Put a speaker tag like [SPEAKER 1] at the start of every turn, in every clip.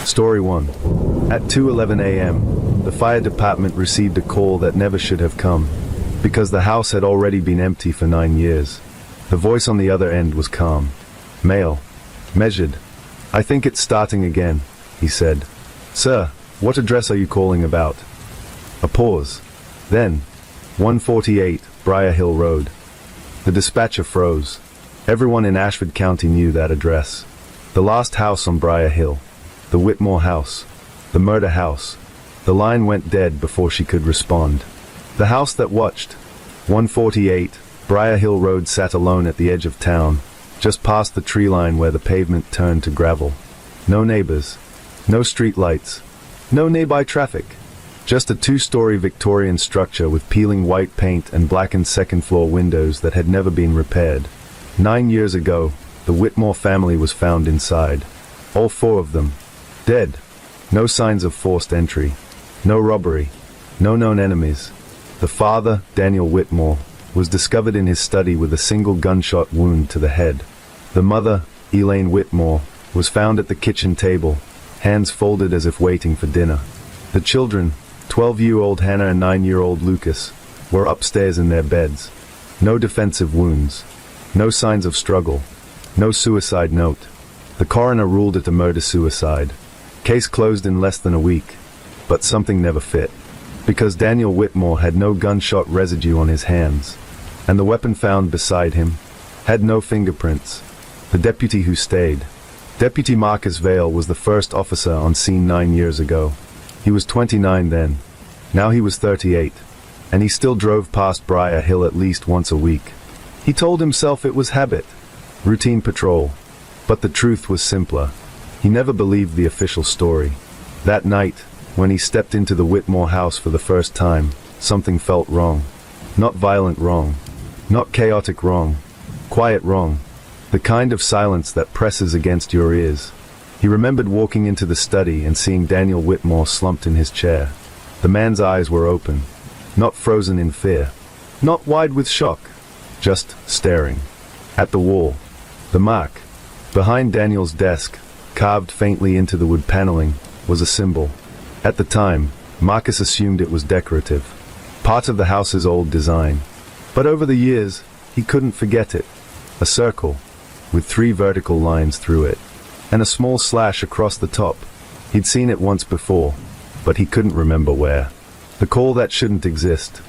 [SPEAKER 1] Story 1. At 2:11 a.m., the fire department received a call that never should have come, because the house had already been empty for 9 years. The voice on the other end was calm. Male. Measured. "I think it's starting again," he said. "Sir, what address are you calling about?" A pause. Then, 148 Briar Hill Road. The dispatcher froze. Everyone in Ashford County knew that address. The last house on Briar Hill. The Whitmore house. The murder house. The line went dead before she could respond. The house that watched. 148 Briar Hill Road sat alone at the edge of town, just past the tree line where the pavement turned to gravel. No neighbors. No street lights. No nearby traffic. Just a two-story Victorian structure with peeling white paint and blackened second-floor windows that had never been repaired. 9 years ago, the Whitmore family was found inside. All 4 of them. Dead. No signs of forced entry. No robbery. No known enemies. The father, Daniel Whitmore, was discovered in his study with a single gunshot wound to the head. The mother, Elaine Whitmore, was found at the kitchen table, hands folded as if waiting for dinner. The children, 12-year-old Hannah and 9-year-old Lucas, were upstairs in their beds. No defensive wounds. No signs of struggle. No suicide note. The coroner ruled it a murder-suicide. Case closed in less than a week. But something never fit. Because Daniel Whitmore had no gunshot residue on his hands. And the weapon found beside him had no fingerprints. The deputy who stayed. Deputy Marcus Vale was the first officer on scene 9 years ago. He was 29 then. Now he was 38. And he still drove past Briar Hill at least once a week. He told himself it was habit. Routine patrol. But the truth was simpler. He never believed the official story. That night, when he stepped into the Whitmore house for the first time, something felt wrong. Not violent wrong. Not chaotic wrong. Quiet wrong. The kind of silence that presses against your ears. He remembered walking into the study and seeing Daniel Whitmore slumped in his chair. The man's eyes were open. Not frozen in fear. Not wide with shock. Just staring. At the wall. The mark. Behind Daniel's desk, carved faintly into the wood paneling, was a symbol. At the time, Marcus assumed it was decorative. Part of the house's old design. But over the years, he couldn't forget it. A circle, with 3 vertical lines through it, and a small slash across the top. He'd seen it once before, but he couldn't remember where. The call that shouldn't exist.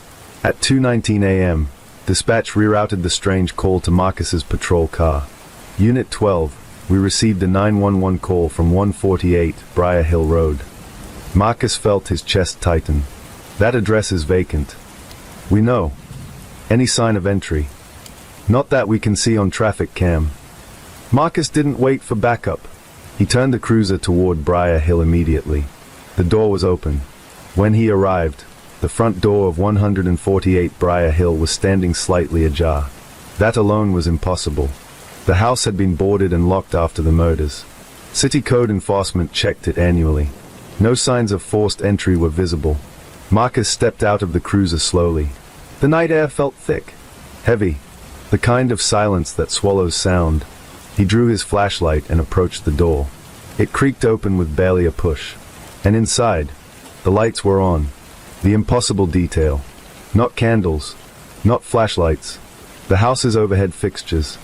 [SPEAKER 1] At 2:19 a.m., dispatch rerouted the strange call to Marcus's patrol car. Unit 12, we received a 911 call from 148 Briar Hill Road. Marcus felt his chest tighten. That address is vacant. We know. Any sign of entry? Not that we can see on traffic cam. Marcus didn't wait for backup. He turned the cruiser toward Briar Hill immediately. The door was open. When he arrived, the front door of 148 Briar Hill was standing slightly ajar. That alone was impossible. The house had been boarded and locked after the murders. City code enforcement checked it annually. No signs of forced entry were visible. Marcus stepped out of the cruiser slowly. The night air felt thick, heavy, the kind of silence that swallows sound. He drew his flashlight and approached the door. It creaked open with barely a push. And inside, the lights were on. The impossible detail. Not candles, not flashlights. The house's overhead fixtures,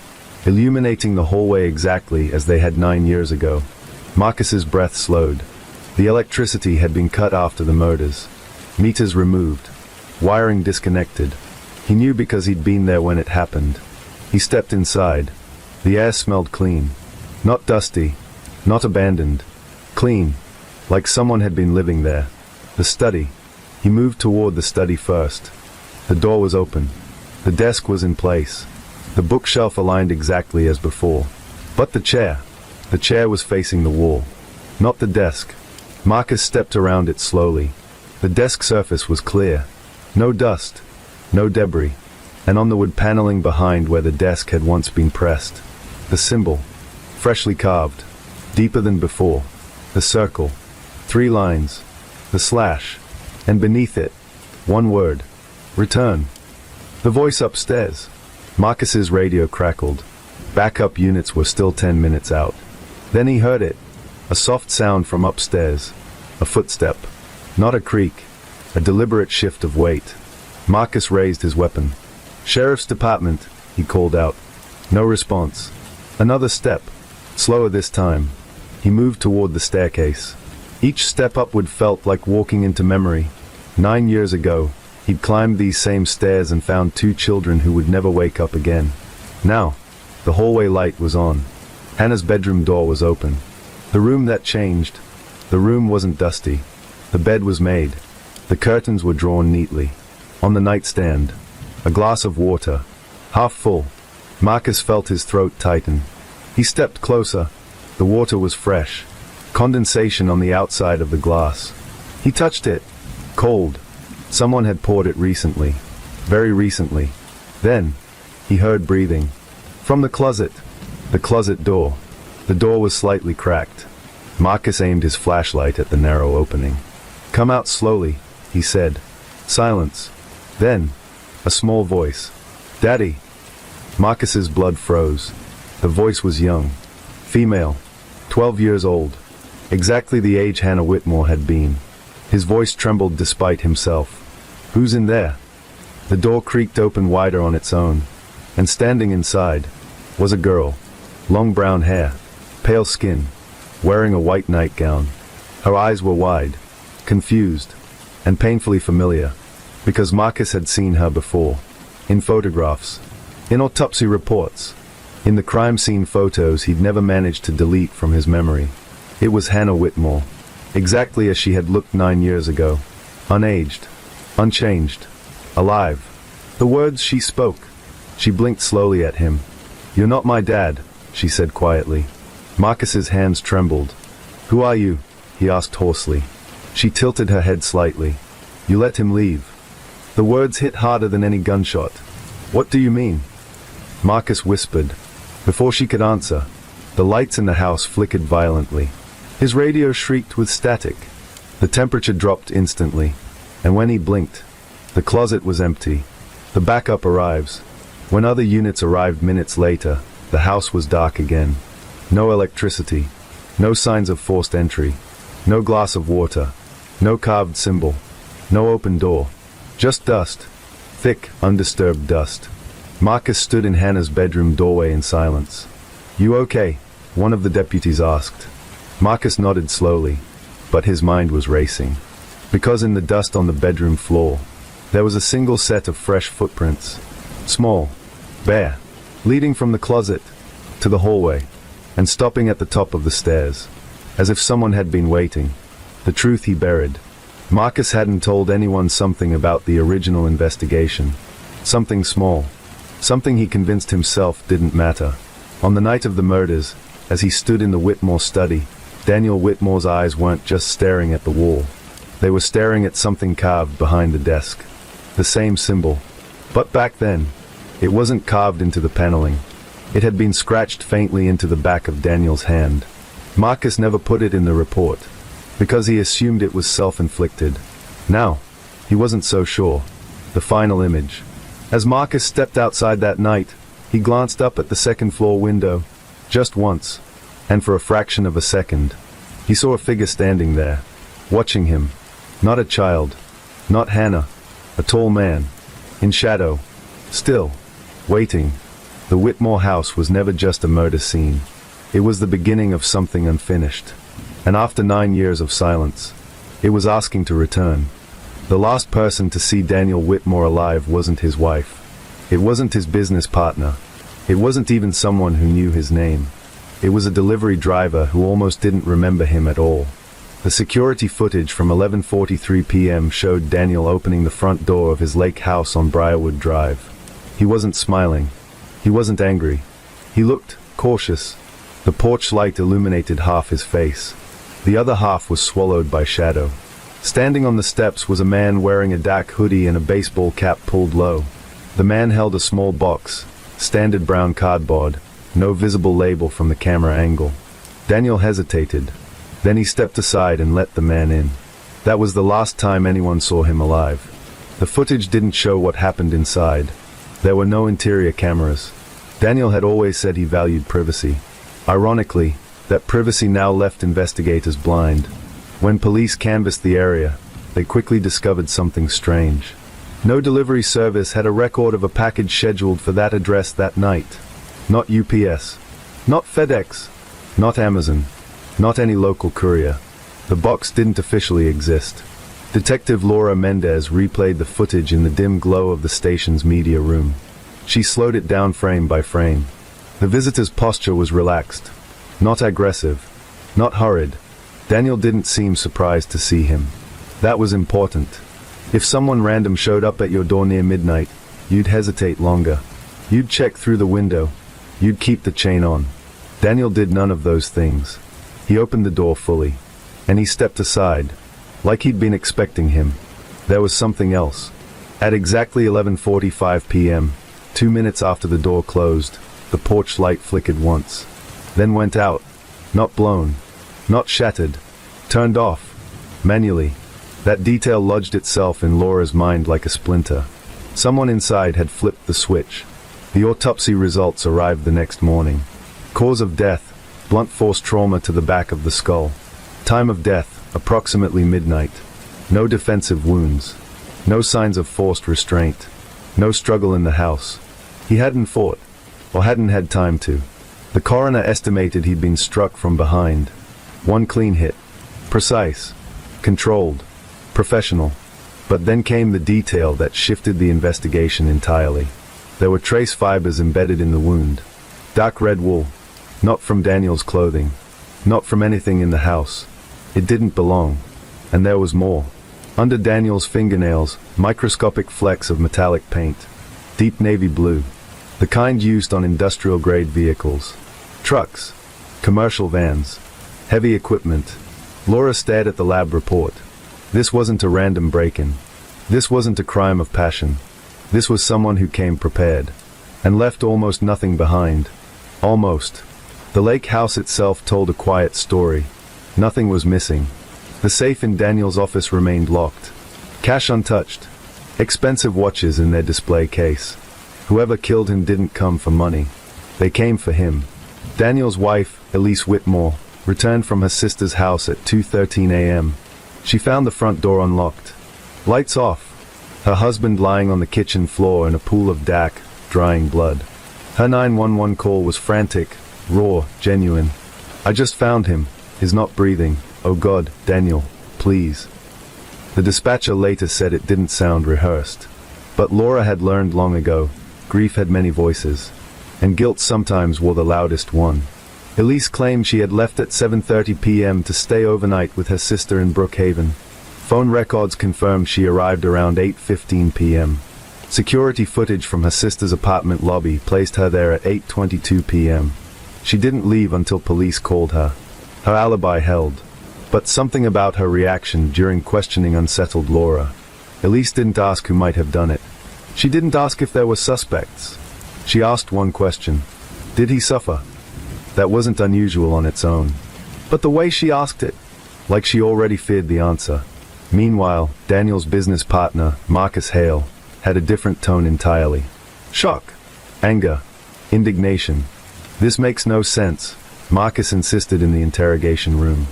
[SPEAKER 1] illuminating the hallway exactly as they had 9 years ago. Marcus's breath slowed. The electricity had been cut after the murders. Meters removed. Wiring disconnected. He knew because he'd been there when it happened. He stepped inside. The air smelled clean. Not dusty. Not abandoned. Clean. Like someone had been living there. The study. He moved toward the study first. The door was open. The desk was in place. The bookshelf aligned exactly as before. But the chair. The chair was facing the wall. Not the desk. Marcus stepped around it slowly. The desk surface was clear. No dust. No debris. And on the wood paneling behind where the desk had once been pressed, the symbol. Freshly carved. Deeper than before. The circle. 3 lines. The slash. And beneath it, 1 word. Return. The voice upstairs. Marcus's radio crackled. Backup units were still 10 minutes out. Then he heard it. A soft sound from upstairs. A footstep. Not a creak. A deliberate shift of weight. Marcus raised his weapon. "Sheriff's Department," he called out. No response. Another step. Slower this time. He moved toward the staircase. Each step upward felt like walking into memory. 9 years ago, he'd climbed these same stairs and found 2 children who would never wake up again. Now, the hallway light was on. Hannah's bedroom door was open. The room that changed. The room wasn't dusty. The bed was made. The curtains were drawn neatly. On the nightstand, a glass of water, half full. Marcus felt his throat tighten. He stepped closer. The water was fresh. Condensation on the outside of the glass. He touched it. Cold. Someone had poured it recently. Very recently. Then, he heard breathing. From the closet. The closet door. The door was slightly cracked. Marcus aimed his flashlight at the narrow opening. "Come out slowly," he said. Silence. Then, a small voice. "Daddy." Marcus's blood froze. The voice was young. Female. 12 years old. Exactly the age Hannah Whitmore had been. His voice trembled despite himself. "Who's in there?" The door creaked open wider on its own. And standing inside was a girl. Long brown hair. Pale skin. Wearing a white nightgown. Her eyes were wide. Confused. And painfully familiar. Because Marcus had seen her before. In photographs. In autopsy reports. In the crime scene photos he'd never managed to delete from his memory. It was Hannah Whitmore. Exactly as she had looked 9 years ago. Unaged. Unchanged. Alive. The words she spoke. She blinked slowly at him. "You're not my dad," she said quietly. Marcus's hands trembled. "Who are you?" he asked hoarsely. She tilted her head slightly. "You let him leave." The words hit harder than any gunshot. "What do you mean?" Marcus whispered. Before she could answer, the lights in the house flickered violently. His radio shrieked with static. The temperature dropped instantly. And when he blinked, the closet was empty. The backup arrives. When other units arrived minutes later, the house was dark again. No electricity. No signs of forced entry. No glass of water. No carved symbol. No open door. Just dust. Thick, undisturbed dust. Marcus stood in Hannah's bedroom doorway in silence. "You okay?" one of the deputies asked. Marcus nodded slowly, but his mind was racing. Because in the dust on the bedroom floor, there was a single set of fresh footprints. Small. Bare. Leading from the closet to the hallway, and stopping at the top of the stairs, as if someone had been waiting. The truth he buried. Marcus hadn't told anyone something about the original investigation. Something small. Something he convinced himself didn't matter. On the night of the murders, as he stood in the Whitmore study, Daniel Whitmore's eyes weren't just staring at the wall. They were staring at something carved behind the desk. The same symbol. But back then, it wasn't carved into the paneling. It had been scratched faintly into the back of Daniel's hand. Marcus never put it in the report, because he assumed it was self-inflicted. Now, he wasn't so sure. The final image. As Marcus stepped outside that night, he glanced up at the second-floor window. Just once, and for a fraction of a second, he saw a figure standing there, watching him. Not a child. Not Hannah. A tall man. In shadow. Still. Waiting. The Whitmore house was never just a murder scene. It was the beginning of something unfinished. And after 9 years of silence, it was asking to return. The last person to see Daniel Whitmore alive wasn't his wife. It wasn't his business partner. It wasn't even someone who knew his name. It was a delivery driver who almost didn't remember him at all. The security footage from 11:43 p.m. showed Daniel opening the front door of his lake house on Briarwood Drive. He wasn't smiling. He wasn't angry. He looked cautious. The porch light illuminated half his face. The other half was swallowed by shadow. Standing on the steps was a man wearing a dark hoodie and a baseball cap pulled low. The man held a small box, standard brown cardboard, no visible label from the camera angle. Daniel hesitated. Then he stepped aside and let the man in. That was the last time anyone saw him alive. The footage didn't show what happened inside. There were no interior cameras. Daniel had always said he valued privacy. Ironically, That privacy now left investigators blind. When police canvassed the area, they quickly discovered something strange. No delivery service had a record of a package scheduled for that address that night. Not UPS. Not FedEx. Not Amazon. Not any local courier. The box didn't officially exist. Detective Laura Mendez replayed the footage in the dim glow of the station's media room. She slowed it down frame by frame. The visitor's posture was relaxed. Not aggressive. Not hurried. Daniel didn't seem surprised to see him. That was important. If someone random showed up at your door near midnight, you'd hesitate longer. You'd check through the window. You'd keep the chain on. Daniel did none of those things. He opened the door fully. And he stepped aside, like he'd been expecting him. There was something else. At exactly 11:45 p.m., 2 minutes after the door closed, the porch light flickered once. Then went out. Not blown. Not shattered. Turned off. Manually. That detail lodged itself in Laura's mind like a splinter. Someone inside had flipped the switch. The autopsy results arrived the next morning. Cause of death, blunt force trauma to the back of the skull. Time of death, approximately midnight. No defensive wounds. No signs of forced restraint. No struggle in the house. He hadn't fought, or hadn't had time to. The coroner estimated he'd been struck from behind. One clean hit. Precise. Controlled. Professional. But then came the detail that shifted the investigation entirely. There were trace fibers embedded in the wound. Dark red wool. Not from Daniel's clothing. Not from anything in the house. It didn't belong. And there was more. Under Daniel's fingernails, microscopic flecks of metallic paint. Deep navy blue. The kind used on industrial-grade vehicles. Trucks. Commercial vans. Heavy equipment. Laura stared at the lab report. This wasn't a random break-in. This wasn't a crime of passion. This was someone who came prepared. And left almost nothing behind. Almost. The lake house itself told a quiet story. Nothing was missing. The safe in Daniel's office remained locked. Cash untouched. Expensive watches in their display case. Whoever killed him didn't come for money. They came for him. Daniel's wife, Elise Whitmore, returned from her sister's house at 2:13 a.m. She found the front door unlocked. Lights off. Her husband lying on the kitchen floor in a pool of dark, drying blood. Her 911 call was frantic, raw, genuine. I just found him. He's not breathing. Oh God, Daniel, please. The dispatcher later said it didn't sound rehearsed. But Laura had learned long ago, grief had many voices. And guilt sometimes wore the loudest one. Elise claimed she had left at 7:30 p.m. to stay overnight with her sister in Brookhaven. Phone records confirmed she arrived around 8:15 p.m. Security footage from her sister's apartment lobby placed her there at 8:22 p.m. She didn't leave until police called her. Her alibi held. But something about her reaction during questioning unsettled Laura. Elise didn't ask who might have done it. She didn't ask if there were suspects. She asked one question. Did he suffer? That wasn't unusual on its own. But the way she asked it, like she already feared the answer. Meanwhile, Daniel's business partner, Marcus Hale, had a different tone entirely. Shock. Anger. Indignation. This makes no sense, Marcus insisted in the interrogation room.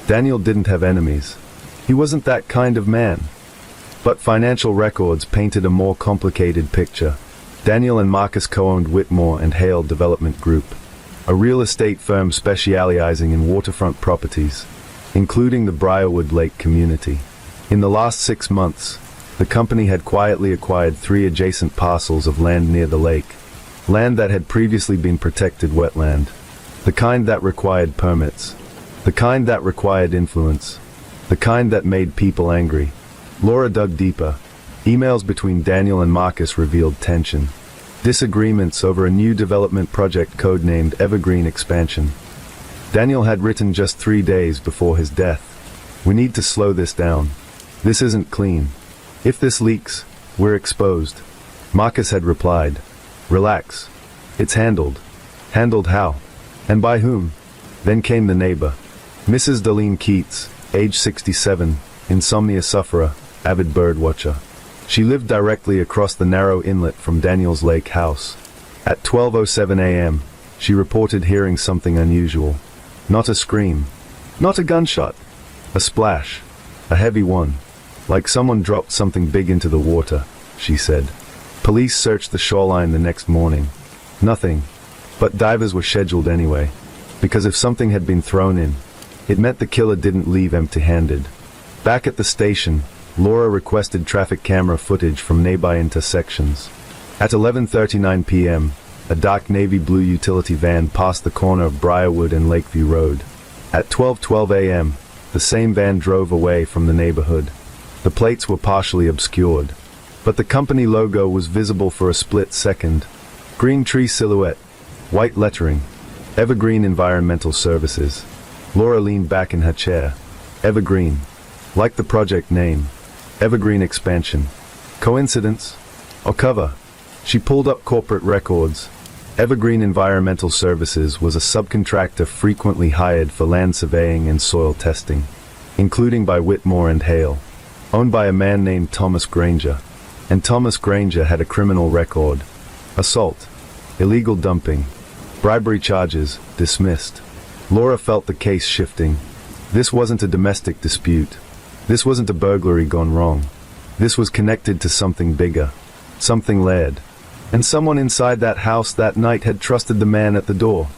[SPEAKER 1] Daniel didn't have enemies. He wasn't that kind of man. But financial records painted a more complicated picture. Daniel and Marcus co-owned Whitmore and Hale Development Group, a real estate firm specializing in waterfront properties, including the Briarwood Lake community. In the last 6 months, the company had quietly acquired 3 adjacent parcels of land near the lake, land that had previously been protected wetland, the kind that required permits, the kind that required influence, the kind that made people angry. Laura dug deeper. Emails between Daniel and Marcus revealed tension. Disagreements over a new development project codenamed Evergreen Expansion. Daniel had written just 3 days before his death. We need to slow this down. This isn't clean. If this leaks, we're exposed. Marcus had replied, relax. It's handled. Handled how? And by whom? Then came the neighbor. Mrs. Darlene Keats, age 67, insomnia sufferer, avid bird watcher. She lived directly across the narrow inlet from Daniel's lake house. At 12:07 a.m., she reported hearing something unusual. Not a scream. Not a gunshot. A splash. A heavy one. Like someone dropped something big into the water, she said. Police searched the shoreline the next morning. Nothing. But divers were scheduled anyway. Because if something had been thrown in, it meant the killer didn't leave empty-handed. Back at the station, Laura requested traffic camera footage from nearby intersections. At 11:39 p.m., a dark navy blue utility van passed the corner of Briarwood and Lakeview Road. At 12:12 a.m., the same van drove away from the neighborhood. The plates were partially obscured, but the company logo was visible for a split second. Green tree silhouette, white lettering, Evergreen Environmental Services. Laura leaned back in her chair. Evergreen. Like the project name. Evergreen Expansion. Coincidence? Or cover? She pulled up corporate records. Evergreen Environmental Services was a subcontractor frequently hired for land surveying and soil testing, including by Whitmore and Hale, owned by a man named Thomas Granger. And Thomas Granger had a criminal record. Assault. Illegal dumping. Bribery charges, dismissed. Laura felt the case shifting. This wasn't a domestic dispute. This wasn't a burglary gone wrong. This was connected to something bigger. Something layered. And someone inside that house that night had trusted the man at the door.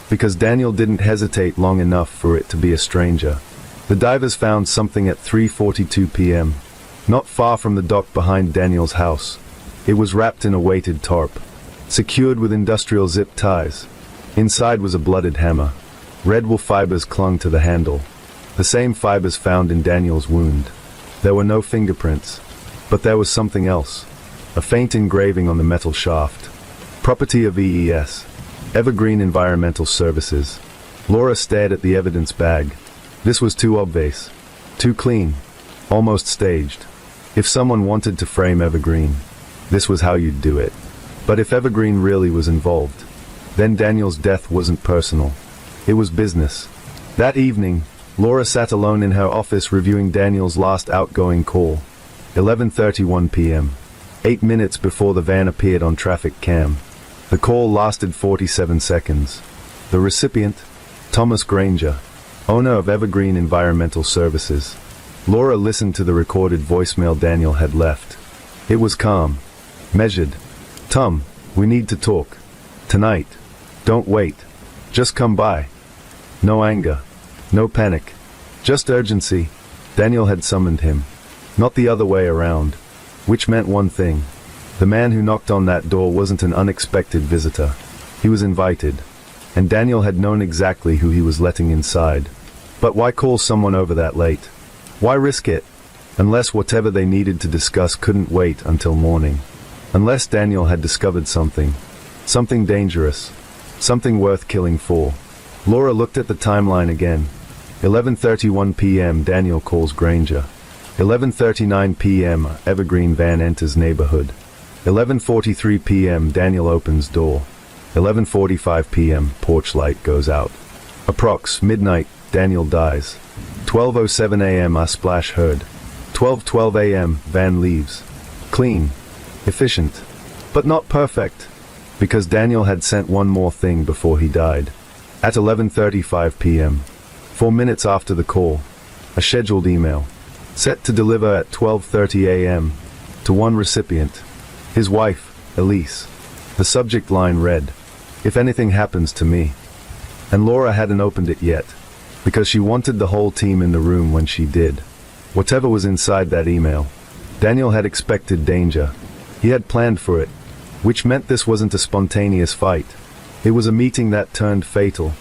[SPEAKER 1] Because Daniel didn't hesitate long enough for it to be a stranger. The divers found something at 3:42 p.m. Not far from the dock behind Daniel's house. It was wrapped in a weighted tarp. Secured with industrial zip ties. Inside was a blooded hammer. Red wool fibers clung to the handle. The same fibers found in Daniel's wound. There were no fingerprints. But there was something else. A faint engraving on the metal shaft. Property of EES. Evergreen Environmental Services. Laura stared at the evidence bag. This was too obvious. Too clean. Almost staged. If someone wanted to frame Evergreen, this was how you'd do it. But if Evergreen really was involved, then Daniel's death wasn't personal. It was business. That evening, Laura sat alone in her office reviewing Daniel's last outgoing call. 11:31 p.m. 8 minutes before the van appeared on traffic cam. The call lasted 47 seconds. The recipient, Thomas Granger, owner of Evergreen Environmental Services. Laura listened to the recorded voicemail Daniel had left. It was calm. Measured. Tom, we need to talk. Tonight. Don't wait. Just come by. No anger. No panic. Just urgency. Daniel had summoned him. Not the other way around. Which meant one thing. The man who knocked on that door wasn't an unexpected visitor. He was invited. And Daniel had known exactly who he was letting inside. But why call someone over that late? Why risk it? Unless whatever they needed to discuss couldn't wait until morning. Unless Daniel had discovered something. Something dangerous. Something worth killing for. Laura looked at the timeline again. 11:31 p.m. Daniel calls Granger. 11:39 p.m. Evergreen van enters neighborhood. 11:43 p.m. Daniel opens door. 11:45 p.m. porch light goes out. Approx. midnight, Daniel dies. 12:07 a.m. a splash heard. 12:12 a.m. van leaves. Clean. Efficient. But not perfect. Because Daniel had sent one more thing before he died. At 11:35 p.m. 4 minutes after the call. A scheduled email. Set to deliver at 12:30 a.m. to one recipient. His wife, Elise. The subject line read, "If anything happens to me." And Laura hadn't opened it yet. Because she wanted the whole team in the room when she did. Whatever was inside that email. Daniel had expected danger. He had planned for it. Which meant this wasn't a spontaneous fight. It was a meeting that turned fatal.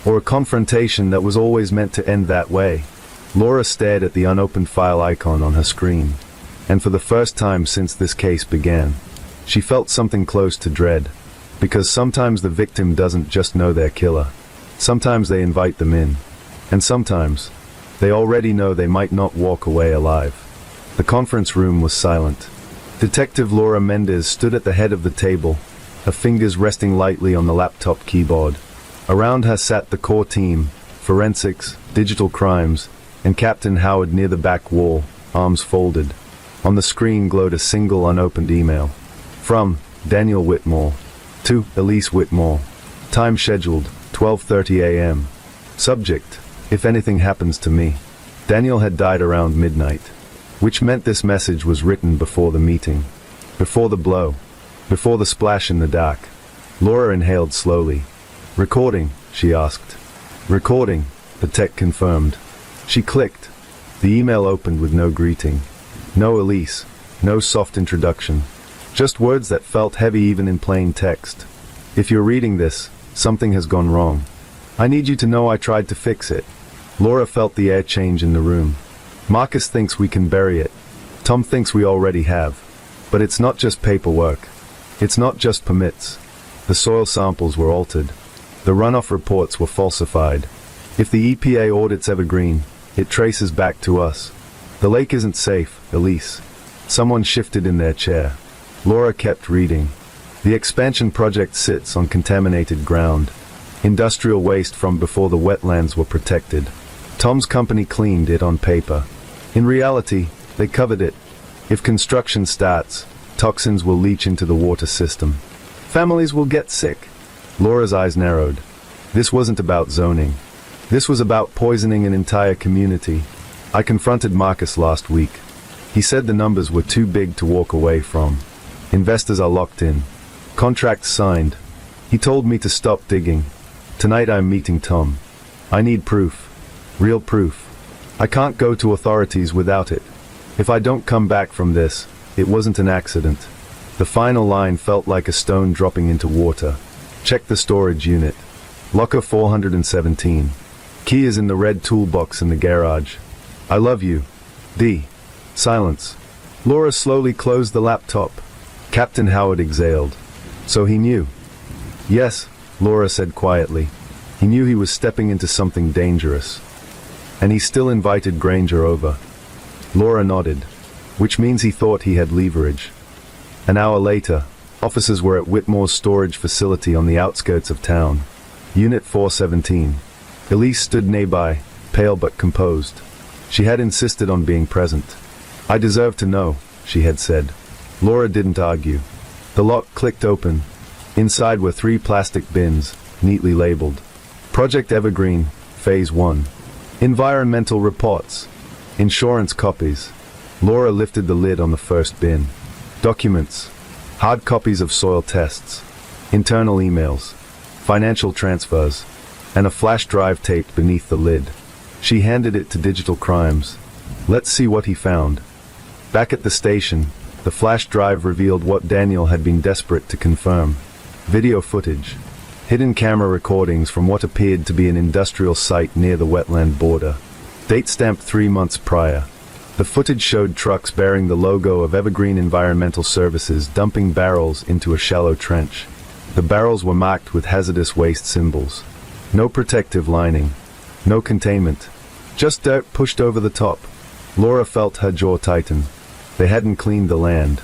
[SPEAKER 1] Or a confrontation that was always meant to end that way. Laura stared at the unopened file icon on her screen. And for the first time since this case began, she felt something close to dread. Because sometimes the victim doesn't just know their killer. Sometimes they invite them in. And sometimes, they already know they might not walk away alive. The conference room was silent. Detective Laura Mendez stood at the head of the table, her fingers resting lightly on the laptop keyboard. Around her sat the core team, forensics, digital crimes, and Captain Howard near the back wall, arms folded. On the screen glowed a single unopened email. From Daniel Whitmore to Elise Whitmore. Time scheduled, 12:30 a.m. Subject: if anything happens to me. Daniel had died around midnight, which meant this message was written before the meeting, before the blow, before the splash in the dark. Laura inhaled slowly. Recording, she asked. Recording, the tech confirmed. She clicked. The email opened with no greeting. No Elise, no soft introduction. Just words that felt heavy even in plain text. If you're reading this, something has gone wrong. I need you to know I tried to fix it. Laura felt the air change in the room. Marcus thinks we can bury it. Tom thinks we already have. But it's not just paperwork. It's not just permits. The soil samples were altered. The runoff reports were falsified. If the EPA audits Evergreen, it traces back to us. The lake isn't safe, Elise. Someone shifted in their chair. Laura kept reading. The expansion project sits on contaminated ground. Industrial waste from before the wetlands were protected. Tom's company cleaned it on paper. In reality, they covered it. If construction starts, toxins will leach into the water system. Families will get sick. Laura's eyes narrowed. This wasn't about zoning. This was about poisoning an entire community. I confronted Marcus last week. He said the numbers were too big to walk away from. Investors are locked in. Contracts signed. He told me to stop digging. Tonight I'm meeting Tom. I need proof. Real proof. I can't go to authorities without it. If I don't come back from this, it wasn't an accident. The final line felt like a stone dropping into water. Check the storage unit. Locker 417. Key is in the red toolbox in the garage. I love you. D. Silence. Laura slowly closed the laptop. Captain Howard exhaled. So he knew. Yes, Laura said quietly. He knew he was stepping into something dangerous. And he still invited Granger over. Laura nodded, which means he thought he had leverage. An hour later, officers were at Whitmore's storage facility on the outskirts of town. Unit 417. Elise stood nearby, pale but composed. She had insisted on being present. I deserve to know, she had said. Laura didn't argue. The lock clicked open. Inside were 3 plastic bins, neatly labeled. Project Evergreen, Phase 1. Environmental reports. Insurance copies. Laura lifted the lid on the first bin. Documents. Hard copies of soil tests. Internal emails. Financial transfers. And a flash drive taped beneath the lid. She handed it to Digital Crimes. Let's see what he found. Back at the station, the flash drive revealed what Daniel had been desperate to confirm. Video footage. Hidden camera recordings from what appeared to be an industrial site near the wetland border. Date stamped 3 months prior. The footage showed trucks bearing the logo of Evergreen Environmental Services dumping barrels into a shallow trench. The barrels were marked with hazardous waste symbols. No protective lining. No containment. Just dirt pushed over the top. Laura felt her jaw tighten. They hadn't cleaned the land.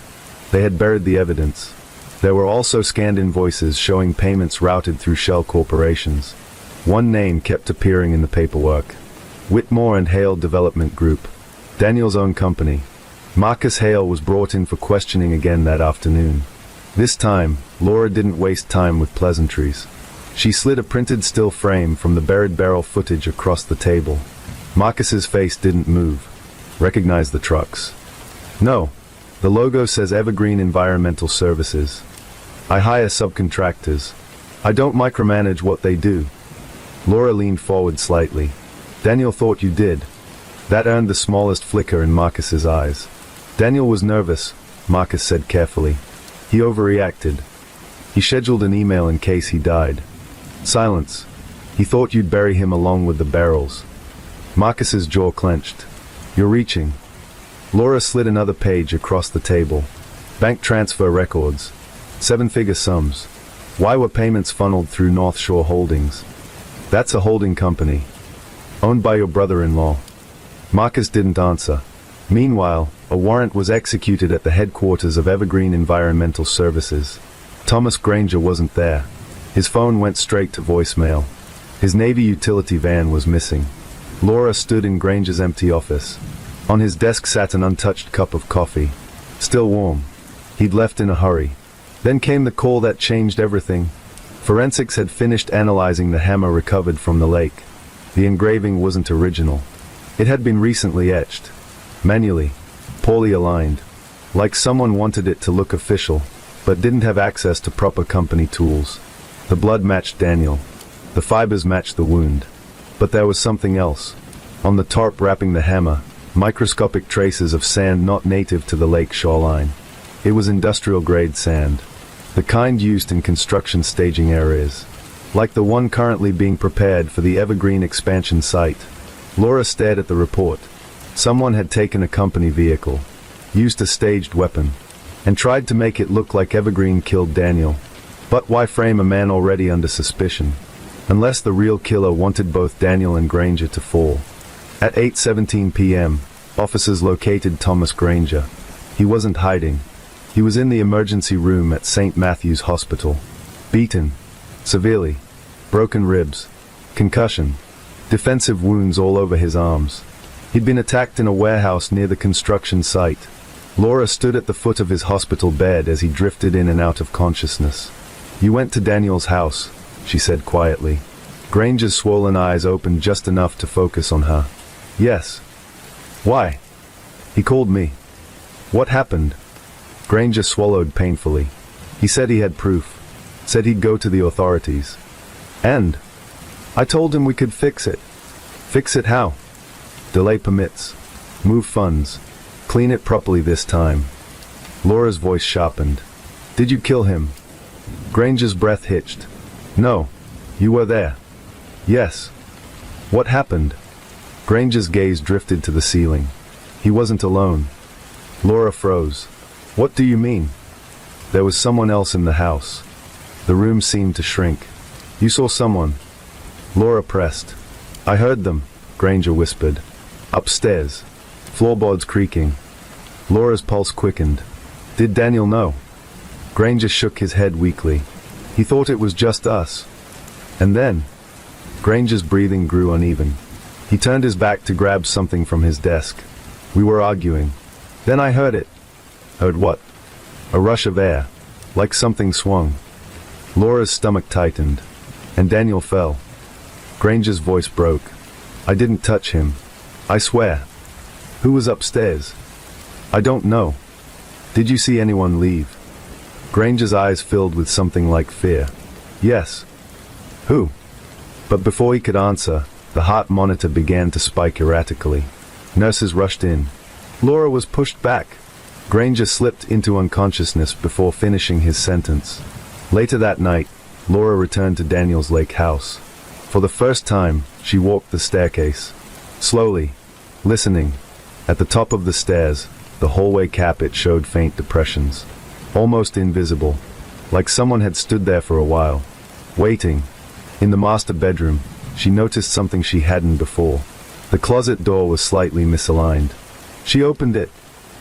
[SPEAKER 1] They had buried the evidence. There were also scanned invoices showing payments routed through shell corporations. One name kept appearing in the paperwork. Whitmore and Hale Development Group. Daniel's own company. Marcus Hale was brought in for questioning again that afternoon. This time, Laura didn't waste time with pleasantries. She slid a printed still frame from the buried barrel footage across the table. Marcus's face didn't move. Recognize the trucks. No. The logo says Evergreen Environmental Services. I hire subcontractors. I don't micromanage what they do. Laura leaned forward slightly. Daniel thought you did. That earned the smallest flicker in Marcus's eyes. Daniel was nervous, Marcus said carefully. He overreacted. He scheduled an email in case he died. Silence. He thought you'd bury him along with the barrels. Marcus's jaw clenched. You're reaching. Laura slid another page across the table. Bank transfer records. 7-figure sums. Why were payments funneled through North Shore Holdings? That's a holding company. Owned by your brother-in-law. Marcus didn't answer. Meanwhile, a warrant was executed at the headquarters of Evergreen Environmental Services. Thomas Granger wasn't there. His phone went straight to voicemail. His Navy utility van was missing. Laura stood in Granger's empty office. On his desk sat an untouched cup of coffee. Still warm. He'd left in a hurry. Then came the call that changed everything. Forensics had finished analyzing the hammer recovered from the lake. The engraving wasn't original. It had been recently etched. Manually. Poorly aligned. Like someone wanted it to look official, but didn't have access to proper company tools. The blood matched Daniel. The fibers matched the wound. But there was something else. On the tarp wrapping the hammer, microscopic traces of sand not native to the lake shoreline. It was industrial-grade sand. The kind used in construction staging areas. Like the one currently being prepared for the Evergreen expansion site. Laura stared at the report. Someone had taken a company vehicle, used a staged weapon, and tried to make it look like Evergreen killed Daniel. But why frame a man already under suspicion? Unless the real killer wanted both Daniel and Granger to fall. At 8:17 p.m., officers located Thomas Granger. He wasn't hiding. He was in the emergency room at St. Matthew's Hospital. Beaten. Severely. Broken ribs. Concussion. Defensive wounds all over his arms. He'd been attacked in a warehouse near the construction site. Laura stood at the foot of his hospital bed as he drifted in and out of consciousness. "You went to Daniel's house," she said quietly. Granger's swollen eyes opened just enough to focus on her. "Yes." "Why?" "He called me." "What happened?" Granger swallowed painfully. "He said he had proof. Said he'd go to the authorities. And I told him we could fix it." "Fix it how?" "Delay permits. Move funds. Clean it properly this time." Laura's voice sharpened. "Did you kill him?" Granger's breath hitched. "No. You were there." "Yes." "What happened?" Granger's gaze drifted to the ceiling. "He wasn't alone." Laura froze. "What do you mean?" "There was someone else in the house." The room seemed to shrink. "You saw someone?" Laura pressed. "I heard them," Granger whispered. "Upstairs. Floorboards creaking." Laura's pulse quickened. "Did Daniel know?" Granger shook his head weakly. "He thought it was just us." "And then?" Granger's breathing grew uneven. He turned his back to grab something from his desk. "We were arguing. Then I heard it." "Heard what?" "A rush of air. Like something swung." Laura's stomach tightened. "And Daniel fell." Granger's voice broke. "I didn't touch him. I swear." "Who was upstairs?" "I don't know." "Did you see anyone leave?" Granger's eyes filled with something like fear. "Yes." "Who?" But before he could answer, the heart monitor began to spike erratically. Nurses rushed in. Laura was pushed back. Granger slipped into unconsciousness before finishing his sentence. Later that night, Laura returned to Daniel's lake house. For the first time, she walked the staircase. Slowly, listening. At the top of the stairs, the hallway carpet showed faint depressions. Almost invisible. Like someone had stood there for a while. Waiting. In the master bedroom, she noticed something she hadn't before. The closet door was slightly misaligned. She opened it.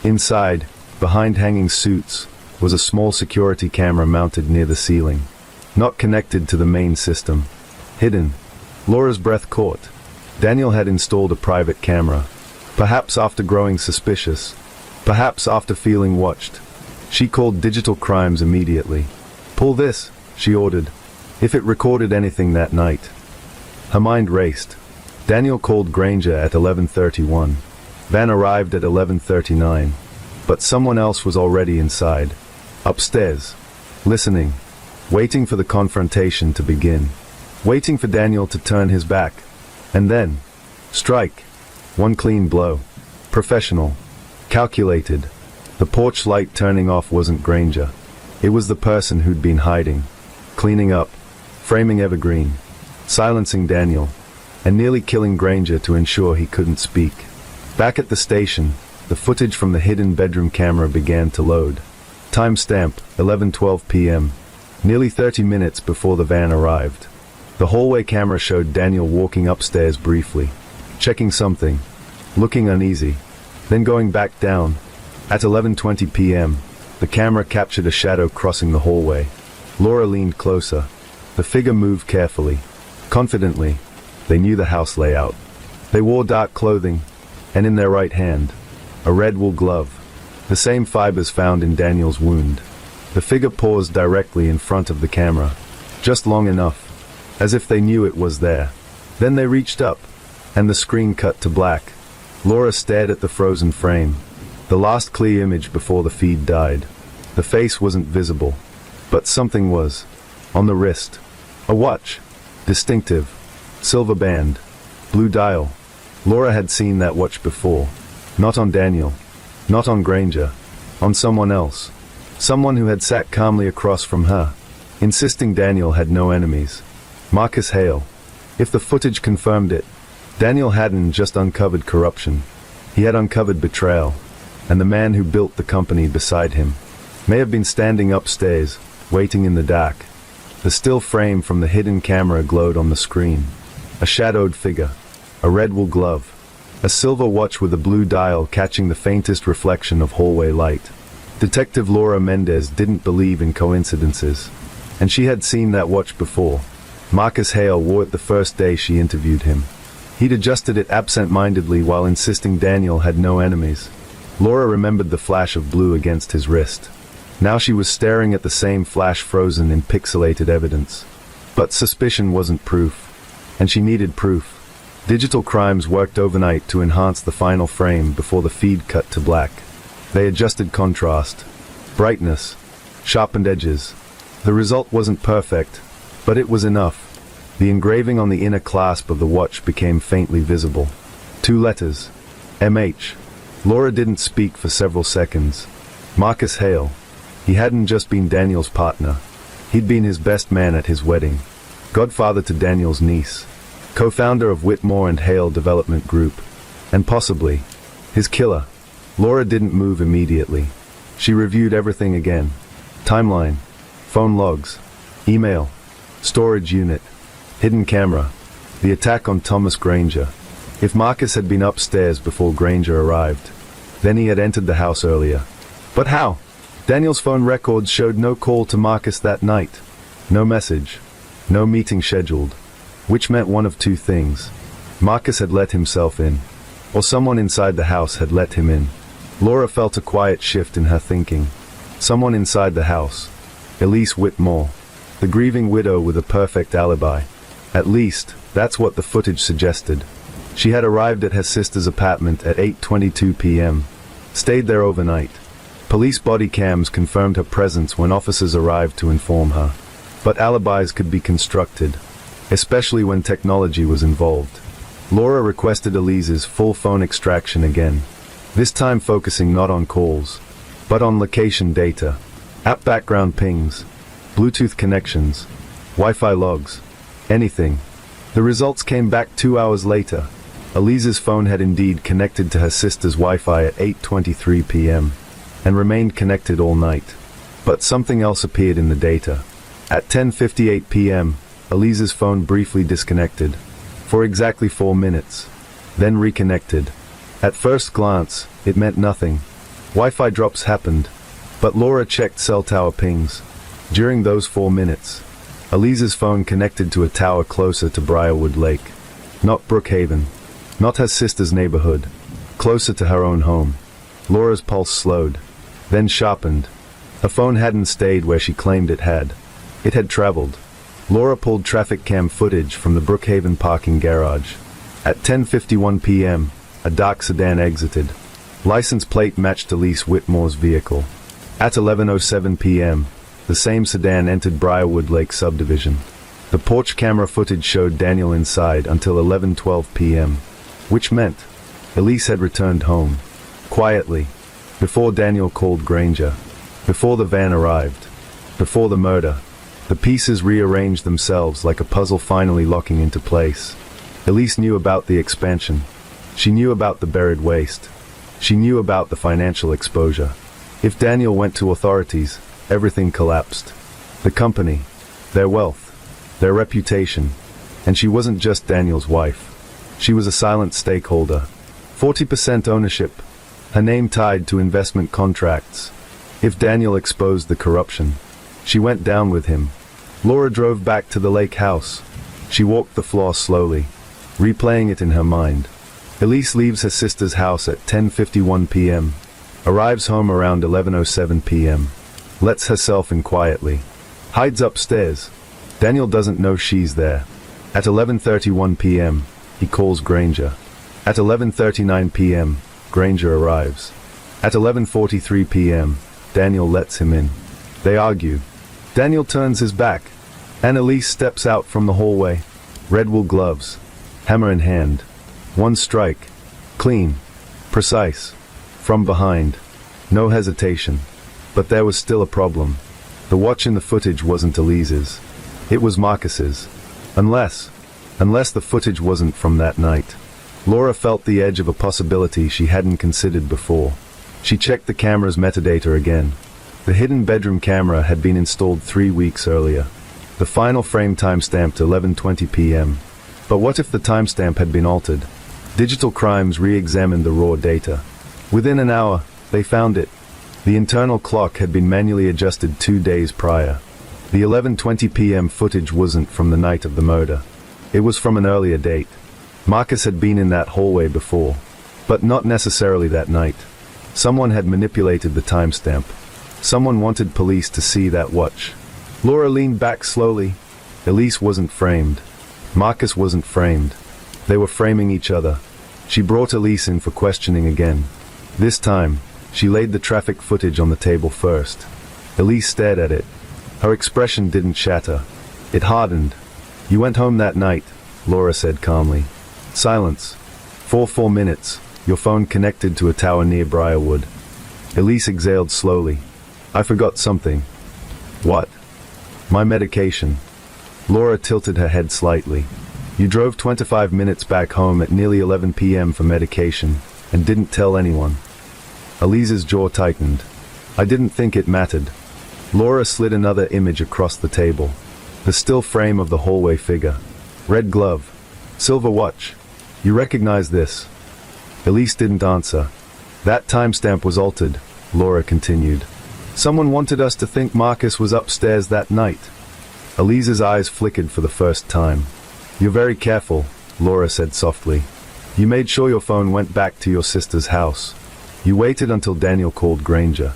[SPEAKER 1] Inside, behind hanging suits, was a small security camera mounted near the ceiling. Not connected to the main system. Hidden. Laura's breath caught. Daniel had installed a private camera. Perhaps after growing suspicious. Perhaps after feeling watched. She called Digital Crimes immediately. "Pull this," she ordered. If it recorded anything that night. Her mind raced. Daniel called Granger at 11:31. Van arrived at 11:39. But someone else was already inside. Upstairs. Listening. Waiting for the confrontation to begin. Waiting for Daniel to turn his back. And then. Strike. One clean blow. Professional. Calculated. The porch light turning off wasn't Granger. It was the person who'd been hiding. Cleaning up. Framing Evergreen. Silencing Daniel. And nearly killing Granger to ensure he couldn't speak. Back at the station, the footage from the hidden bedroom camera began to load. Timestamp, 11:12 p.m. Nearly 30 minutes before the van arrived. The hallway camera showed Daniel walking upstairs briefly. Checking something. Looking uneasy. Then going back down. At 11:20 p.m., the camera captured a shadow crossing the hallway. Laura leaned closer. The figure moved carefully. Confidently. They knew the house layout. They wore dark clothing, and in their right hand, a red wool glove. The same fibers found in Daniel's wound. The figure paused directly in front of the camera. Just long enough. As if they knew it was there. Then they reached up, and the screen cut to black. Laura stared at the frozen frame, the last clear image before the feed died. The face wasn't visible, but something was. On the wrist. A watch. Distinctive. Silver band. Blue dial. Laura had seen that watch before. Not on Daniel. Not on Granger. On someone else. Someone who had sat calmly across from her, insisting Daniel had no enemies. Marcus Hale. If the footage confirmed it, Daniel hadn't just uncovered corruption. He had uncovered betrayal. And the man who built the company beside him may have been standing upstairs, waiting in the dark. The still frame from the hidden camera glowed on the screen. A shadowed figure. A red wool glove. A silver watch with a blue dial catching the faintest reflection of hallway light. Detective Laura Mendez didn't believe in coincidences. And she had seen that watch before. Marcus Hale wore it the first day she interviewed him. He'd adjusted it absent-mindedly while insisting Daniel had no enemies. Laura remembered the flash of blue against his wrist. Now she was staring at the same flash frozen in pixelated evidence. But suspicion wasn't proof. And she needed proof. Digital crimes worked overnight to enhance the final frame before the feed cut to black. They adjusted contrast, brightness, sharpened edges. The result wasn't perfect, but it was enough. The engraving on the inner clasp of the watch became faintly visible. 2 letters. MH. Laura didn't speak for several seconds. Marcus Hale. He hadn't just been Daniel's partner. He'd been his best man at his wedding. Godfather to Daniel's niece. Co-founder of Whitmore and Hale Development Group. And possibly his killer. Laura didn't move immediately. She reviewed everything again. Timeline. Phone logs. Email. Storage unit. Hidden camera. The attack on Thomas Granger. If Marcus had been upstairs before Granger arrived, then he had entered the house earlier. But how? Daniel's phone records showed no call to Marcus that night. No message. No meeting scheduled. Which meant one of two things. Marcus had let himself in. Or someone inside the house had let him in. Laura felt a quiet shift in her thinking. Someone inside the house. Elise Whitmore. The grieving widow with a perfect alibi. At least, that's what the footage suggested. She had arrived at her sister's apartment at 8:22 p.m. Stayed there overnight. Police body cams confirmed her presence when officers arrived to inform her. But alibis could be constructed, especially when technology was involved. Laura requested Elise's full phone extraction again, this time focusing not on calls, but on location data, app background pings, Bluetooth connections, Wi-Fi logs, anything. The results came back 2 hours later. Elise's phone had indeed connected to her sister's Wi-Fi at 8:23 p.m. and remained connected all night. But something else appeared in the data. At 10:58 p.m., Elise's phone briefly disconnected, for exactly 4 minutes, then reconnected. At first glance, it meant nothing. Wi-Fi drops happened, but Laura checked cell tower pings. During those 4 minutes, Elise's phone connected to a tower closer to Briarwood Lake. Not Brookhaven. Not her sister's neighborhood. Closer to her own home. Laura's pulse slowed, then sharpened. Her phone hadn't stayed where she claimed it had. It had traveled. Laura pulled traffic cam footage from the Brookhaven parking garage. At 10:51 p.m., a dark sedan exited. License plate matched Elise Whitmore's vehicle. At 11:07 p.m., the same sedan entered Briarwood Lake subdivision. The porch camera footage showed Daniel inside until 11:12 p.m., which meant Elise had returned home, quietly, before Daniel called Granger, before the van arrived, before the murder. The pieces rearranged themselves like a puzzle finally locking into place. Elise knew about the expansion. She knew about the buried waste. She knew about the financial exposure. If Daniel went to authorities, everything collapsed. The company, their wealth, their reputation. And she wasn't just Daniel's wife. She was a silent stakeholder. 40% ownership. Her name tied to investment contracts. If Daniel exposed the corruption, she went down with him. Laura drove back to the lake house. She walked the floor slowly, replaying it in her mind. Elise leaves her sister's house at 10:51 p.m., arrives home around 11:07 p.m., lets herself in quietly, hides upstairs. Daniel doesn't know she's there. At 11:31 p.m., he calls Granger. At 11:39 p.m., Granger arrives. At 11:43 p.m., Daniel lets him in. They argue. Daniel turns his back. Annalise steps out from the hallway. Red wool gloves. Hammer in hand. One strike. Clean. Precise. From behind. No hesitation. But there was still a problem. The watch in the footage wasn't Elise's. It was Marcus's. Unless the footage wasn't from that night. Laura felt the edge of a possibility she hadn't considered before. She checked the camera's metadata again. The hidden bedroom camera had been installed 3 weeks earlier. The final frame timestamped 11:20 p.m. But what if the timestamp had been altered? Digital Crimes re-examined the raw data. Within an hour, they found it. The internal clock had been manually adjusted 2 days prior. The 11:20 p.m. footage wasn't from the night of the murder. It was from an earlier date. Marcus had been in that hallway before, but not necessarily that night. Someone had manipulated the timestamp. Someone wanted police to see that watch. Laura leaned back slowly. Elise wasn't framed. Marcus wasn't framed. They were framing each other. She brought Elise in for questioning again. This time, she laid the traffic footage on the table first. Elise stared at it. Her expression didn't shatter. It hardened. "You went home that night," Laura said calmly. Silence. For 4 minutes, your phone connected to a tower near Briarwood. Elise exhaled slowly. "I forgot something." "What?" "My medication." Laura tilted her head slightly. "You drove 25 minutes back home at nearly 11 p.m. for medication, and didn't tell anyone." Elise's jaw tightened. "I didn't think it mattered." Laura slid another image across the table. The still frame of the hallway figure. Red glove. Silver watch. "You recognize this?" Elise didn't answer. "That timestamp was altered," Laura continued. "Someone wanted us to think Marcus was upstairs that night." Elise's eyes flickered for the first time. "You're very careful," Laura said softly. "You made sure your phone went back to your sister's house. You waited until Daniel called Granger.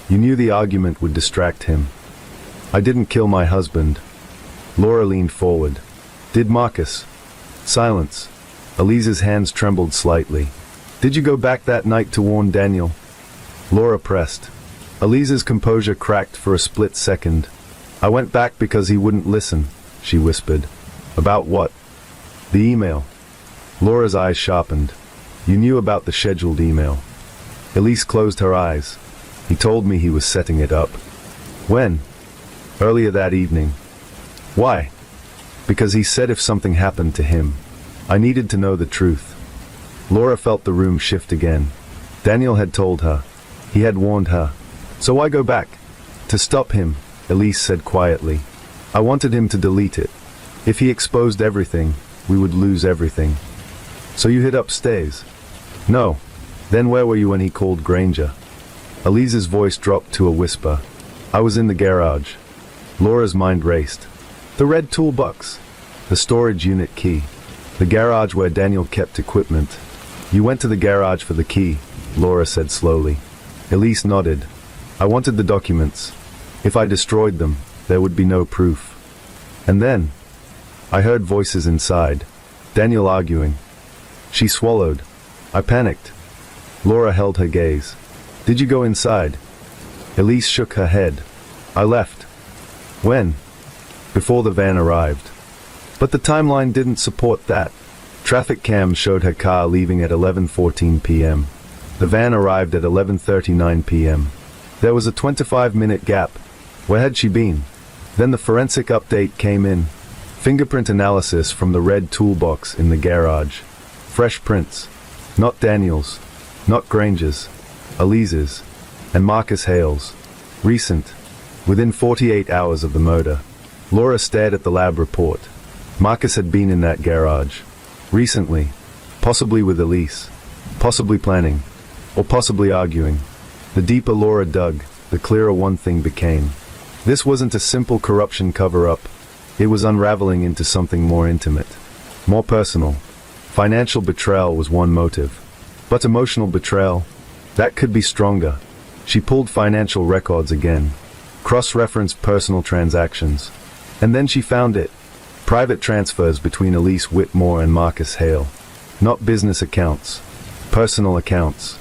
[SPEAKER 1] You knew the argument would distract him." "I didn't kill my husband." Laura leaned forward. "Did Marcus?" Silence. Elise's hands trembled slightly. "Did you go back that night to warn Daniel?" Laura pressed. Elise's composure cracked for a split second. "I went back because he wouldn't listen," she whispered. "About what?" "The email." Laura's eyes sharpened. "You knew about the scheduled email." Elise closed her eyes. "He told me he was setting it up." "When?" "Earlier that evening." "Why?" "Because he said if something happened to him, I needed to know the truth." Laura felt the room shift again. Daniel had told her. He had warned her. "So why go back?" "To stop him," Elise said quietly. "I wanted him to delete it. If he exposed everything, we would lose everything." "So you hid upstairs?" "No." "Then where were you when he called Granger?" Elise's voice dropped to a whisper. "I was in the garage." Laura's mind raced. The red toolbox. The storage unit key. The garage where Daniel kept equipment. "You went to the garage for the key," Laura said slowly. Elise nodded. "I wanted the documents. If I destroyed them, there would be no proof." And then, I heard voices inside. Daniel arguing. She swallowed. I panicked. Laura held her gaze. "Did you go inside?" Elise shook her head. "I left." "When?" "Before the van arrived." But the timeline didn't support that. Traffic cams showed her car leaving at 11:14 p.m. The van arrived at 11:39 p.m. There was a 25-minute gap. Where had she been? Then the forensic update came in. Fingerprint analysis from the red toolbox in the garage. Fresh prints. Not Daniel's. Not Granger's. Elise's. And Marcus Hale's. Recent. Within 48 hours of the murder. Laura stared at the lab report. Marcus had been in that garage. Recently. Possibly with Elise. Possibly planning. Or possibly arguing. The deeper Laura dug, the clearer one thing became. This wasn't a simple corruption cover-up. It was unraveling into something more intimate. More personal. Financial betrayal was one motive. But emotional betrayal? That could be stronger. She pulled financial records again. Cross-referenced personal transactions. And then she found it. Private transfers between Elise Whitmore and Marcus Hale. Not business accounts. Personal accounts.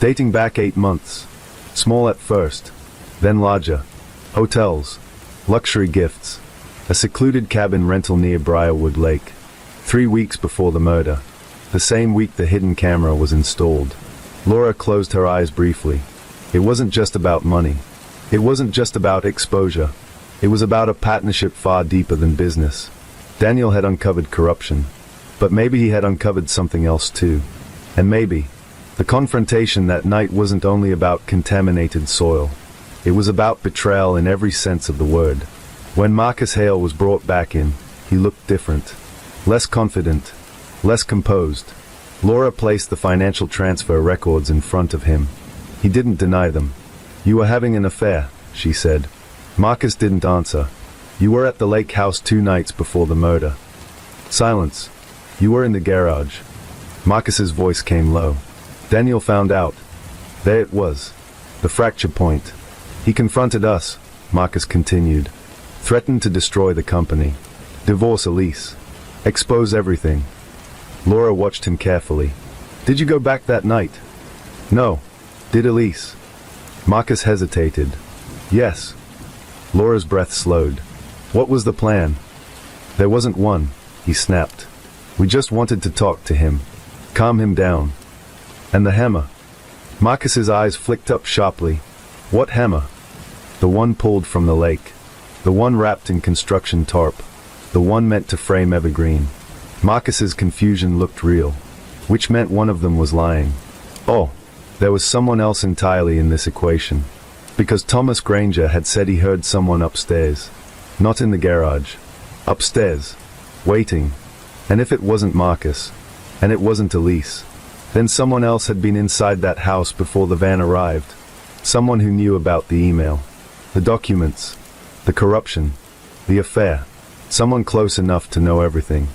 [SPEAKER 1] Dating back 8 months. Small at first. Then larger. Hotels. Luxury gifts. A secluded cabin rental near Briarwood Lake. 3 weeks before the murder. The same week the hidden camera was installed. Laura closed her eyes briefly. It wasn't just about money. It wasn't just about exposure. It was about a partnership far deeper than business. Daniel had uncovered corruption. But maybe he had uncovered something else too. And maybe the confrontation that night wasn't only about contaminated soil. It was about betrayal in every sense of the word. When Marcus Hale was brought back in, he looked different. Less confident. Less composed. Laura placed the financial transfer records in front of him. He didn't deny them. "You were having an affair," she said. Marcus didn't answer. "You were at the lake house 2 nights before the murder." Silence. "You were in the garage." Marcus's voice came low. Daniel found out. There it was. The fracture point. "He confronted us," Marcus continued. "Threatened to destroy the company. Divorce Elise. Expose everything." Laura watched him carefully. "Did you go back that night?" "No." "Did Elise?" Marcus hesitated. "Yes." Laura's breath slowed. "What was the plan?" "There wasn't one," he snapped. "We just wanted to talk to him. Calm him down." "And the hammer?" Marcus's eyes flicked up sharply. "What hammer?" "The one pulled from the lake. The one wrapped in construction tarp. The one meant to frame Evergreen." Marcus's confusion looked real. Which meant one of them was lying. Oh, there was someone else entirely in this equation. Because Thomas Granger had said he heard someone upstairs. Not in the garage. Upstairs. Waiting. And if it wasn't Marcus, and it wasn't Elise, then someone else had been inside that house before the van arrived. Someone who knew about the email, the documents, the corruption, the affair. Someone close enough to know everything,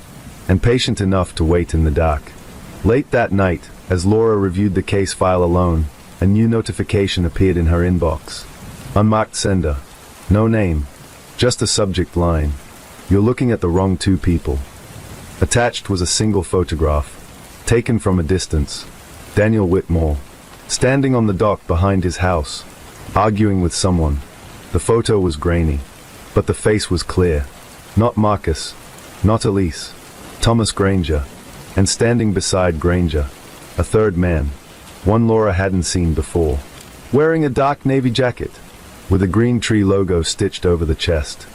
[SPEAKER 1] and patient enough to wait in the dark. Late that night, as Laura reviewed the case file alone, a new notification appeared in her inbox. Unmarked sender. No name. Just a subject line. "You're looking at the wrong 2 people." Attached was a single photograph, taken from a distance. Daniel Whitmore, standing on the dock behind his house, arguing with someone. The photo was grainy, but the face was clear. Not Marcus. Not Elise. Thomas Granger. And standing beside Granger, a third man. One Laura hadn't seen before. Wearing a dark navy jacket, with a green tree logo stitched over the chest.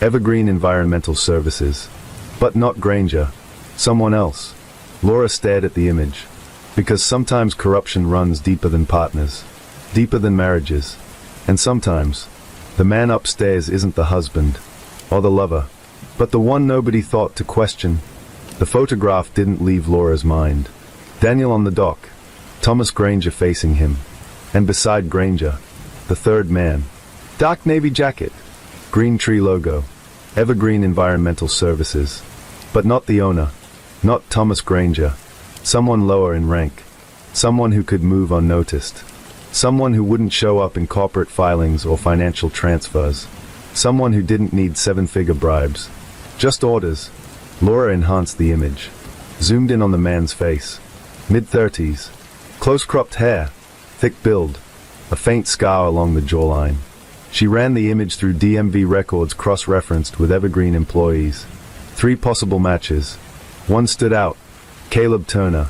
[SPEAKER 1] Evergreen Environmental Services. But not Granger. Someone else. Laura stared at the image. Because sometimes corruption runs deeper than partners. Deeper than marriages. And sometimes, the man upstairs isn't the husband. Or the lover. But the one nobody thought to question. The photograph didn't leave Laura's mind. Daniel on the dock. Thomas Granger facing him. And beside Granger, the third man. Dark navy jacket. Green tree logo. Evergreen Environmental Services. But not the owner. Not Thomas Granger. Someone lower in rank. Someone who could move unnoticed. Someone who wouldn't show up in corporate filings or financial transfers. Someone who didn't need 7-figure bribes. Just orders. Laura enhanced the image. Zoomed in on the man's face. Mid-30s. Close-cropped hair. Thick build. A faint scar along the jawline. She ran the image through DMV records cross-referenced with Evergreen employees. 3 possible matches. One stood out. Caleb Turner.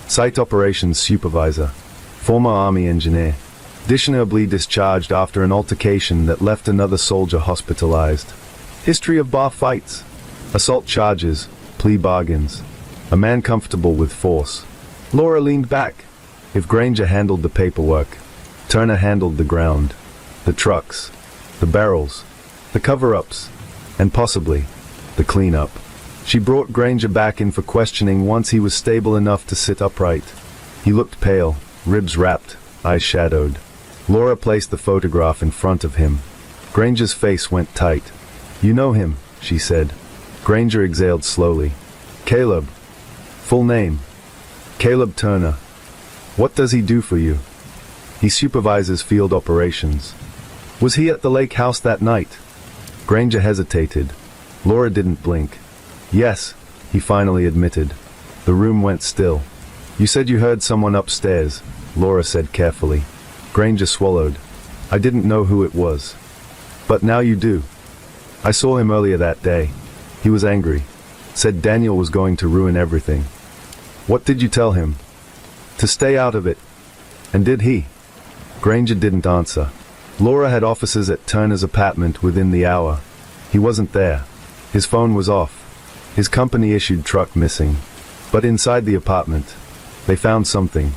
[SPEAKER 1] Site operations supervisor. Former Army engineer. Dishonorably discharged after an altercation that left another soldier hospitalized. History of bar fights. Assault charges. Plea bargains. A man comfortable with force. Laura leaned back. If Granger handled the paperwork, Turner handled the ground. The trucks. The barrels. The cover-ups. And possibly, the cleanup. She brought Granger back in for questioning once he was stable enough to sit upright. He looked pale, ribs wrapped, eyes shadowed. Laura placed the photograph in front of him. Granger's face went tight. "You know him," she said. Granger exhaled slowly. "Caleb." "Full name?" "Caleb Turner." "What does he do for you?" "He supervises field operations." "Was he at the lake house that night?" Granger hesitated. Laura didn't blink. Yes, he finally admitted. The room went still. You said you heard someone upstairs, Laura said carefully. Granger swallowed. I didn't know who it was. But now you do. I saw him earlier that day. He was angry. Said Daniel was going to ruin everything. What did you tell him? To stay out of it. And did he? Granger didn't answer. Laura had officers at Turner's apartment within the hour. He wasn't there. His phone was off. His company-issued truck missing. But inside the apartment, they found something.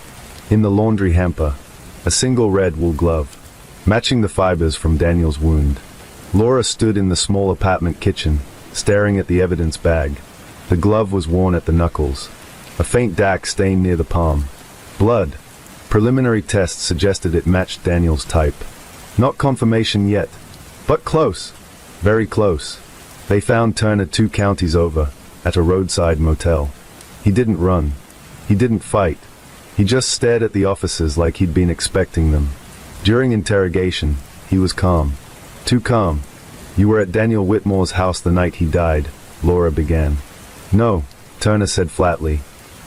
[SPEAKER 1] In the laundry hamper, a single red wool glove, matching the fibers from Daniel's wound. Laura stood in the small apartment kitchen, staring at the evidence bag. The glove was worn at the knuckles. A faint dark stain near the palm. Blood. Preliminary tests suggested it matched Daniel's type. Not confirmation yet, but close. Very close. They found Turner 2 counties over, at a roadside motel. He didn't run. He didn't fight. He just stared at the officers like he'd been expecting them. During interrogation, he was calm. Too calm. You were at Daniel Whitmore's house the night he died, Laura began. No, Turner said flatly.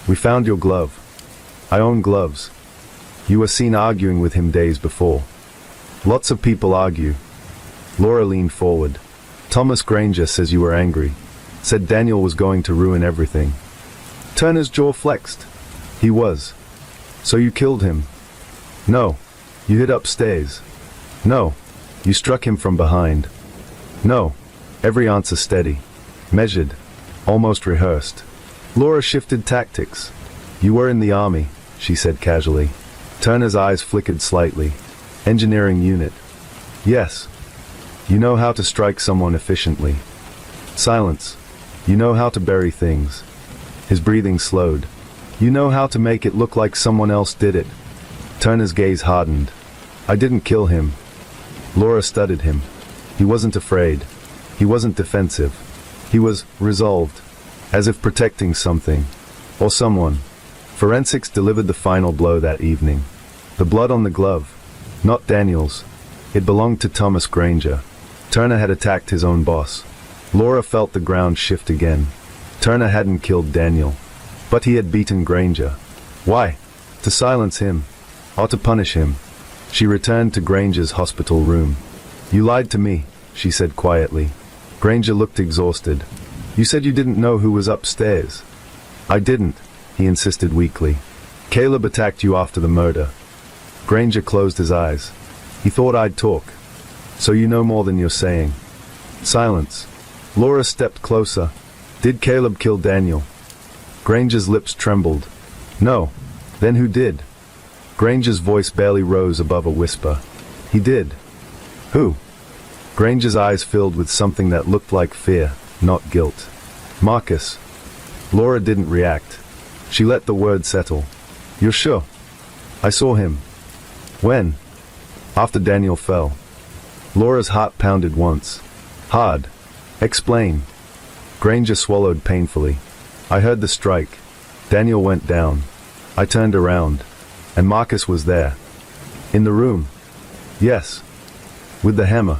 [SPEAKER 1] We found your glove. I own gloves. You were seen arguing with him days before. Lots of people argue. Laura leaned forward. Thomas Granger says you were angry. Said Daniel was going to ruin everything. Turner's jaw flexed. He was. So you killed him? No. You hid upstairs. No. You struck him from behind. No. Every answer steady. Measured. Almost rehearsed. Laura shifted tactics. You were in the army, she said casually. Turner's eyes flickered slightly. Engineering unit. Yes. You know how to strike someone efficiently. Silence. You know how to bury things. His breathing slowed. You know how to make it look like someone else did it. Turner's gaze hardened. I didn't kill him. Laura studied him. He wasn't afraid. He wasn't defensive. He was resolved, as if protecting something, or someone. Forensics delivered the final blow that evening. The blood on the glove. Not Daniel's. It belonged to Thomas Granger. Turner had attacked his own boss. Laura felt the ground shift again. Turner hadn't killed Daniel. But he had beaten Granger. Why? To silence him. Or to punish him. She returned to Granger's hospital room. You lied to me, she said quietly. Granger looked exhausted. You said you didn't know who was upstairs. I didn't, he insisted weakly. Caleb attacked you after the murder. Granger closed his eyes. He thought I'd talk. So you know more than you're saying. Silence. Laura stepped closer. Did Caleb kill Daniel? Granger's lips trembled. No. Then who did? Granger's voice barely rose above a whisper. He did. Who? Granger's eyes filled with something that looked like fear, not guilt. Marcus. Laura didn't react. She let the word settle. You're sure? I saw him. When? After Daniel fell. Laura's heart pounded once. Hard. Explain. Granger swallowed painfully. I heard the strike. Daniel went down. I turned around. And Marcus was there. In the room. Yes. With the hammer.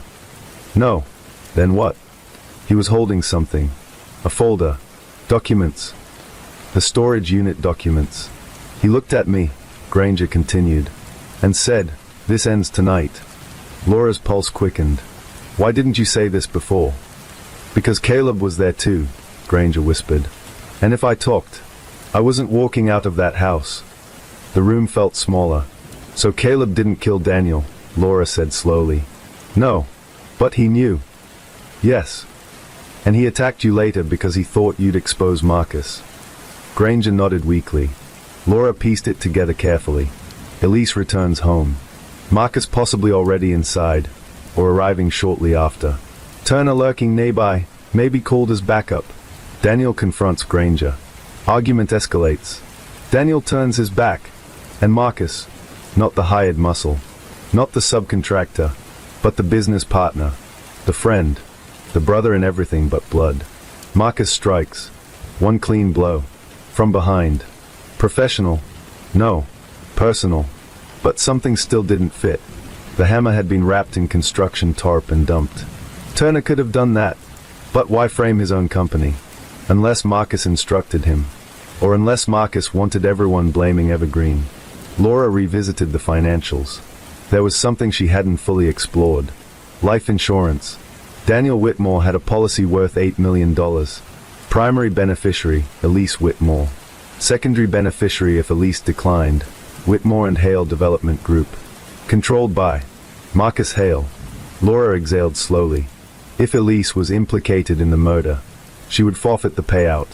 [SPEAKER 1] No. Then what? He was holding something. A folder. Documents. The storage unit documents. He looked at me, Granger continued, and said, this ends tonight. Laura's pulse quickened. Why didn't you say this before? Because Caleb was there too, Granger whispered. And if I talked, I wasn't walking out of that house. The room felt smaller. So Caleb didn't kill Daniel, Laura said slowly. No. But he knew. Yes. And he attacked you later because he thought you'd expose Marcus. Granger nodded weakly. Laura pieced it together carefully. Elise returns home. Marcus possibly already inside, or arriving shortly after. Turner lurking nearby, maybe called as backup. Daniel confronts Granger. Argument escalates. Daniel turns his back. And Marcus, not the hired muscle, not the subcontractor, but the business partner, the friend, the brother in everything but blood. Marcus strikes. One clean blow. From behind. Professional. No. Personal. But something still didn't fit. The hammer had been wrapped in construction tarp and dumped. Turner could have done that. But why frame his own company? Unless Marcus instructed him. Or unless Marcus wanted everyone blaming Evergreen. Laura revisited the financials. There was something she hadn't fully explored. Life insurance. Daniel Whitmore had a policy worth $8 million. Primary beneficiary, Elise Whitmore. Secondary beneficiary if Elise declined, Whitmore and Hale Development Group. Controlled by Marcus Hale. Laura exhaled slowly. If Elise was implicated in the murder, she would forfeit the payout,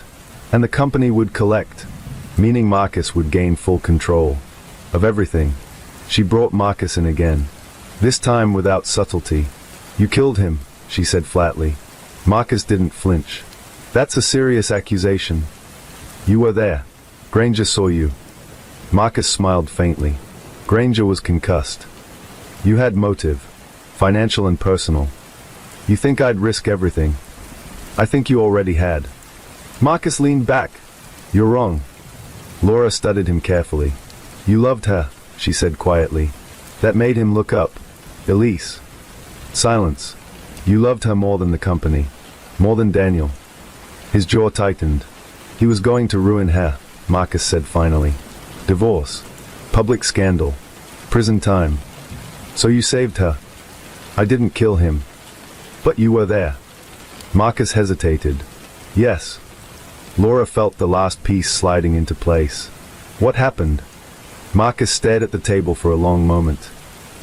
[SPEAKER 1] and the company would collect, meaning Marcus would gain full control of everything. She brought Marcus in again, this time without subtlety. "You killed him," she said flatly. Marcus didn't flinch. "That's a serious accusation." "You were there. Granger saw you." Marcus smiled faintly. "Granger was concussed. You had motive, financial and personal. You think I'd risk everything. I think you already had." Marcus leaned back. "You're wrong." Laura studied him carefully. "You loved her," she said quietly. That made him look up. "Elise." Silence. "You loved her more than the company. More than Daniel." His jaw tightened. He was going to ruin her, Marcus said finally. "Divorce. Public scandal. Prison time. So you saved her." "I didn't kill him." "But you were there." Marcus hesitated. "Yes." Laura felt the last piece sliding into place. "What happened?" Marcus stared at the table for a long moment.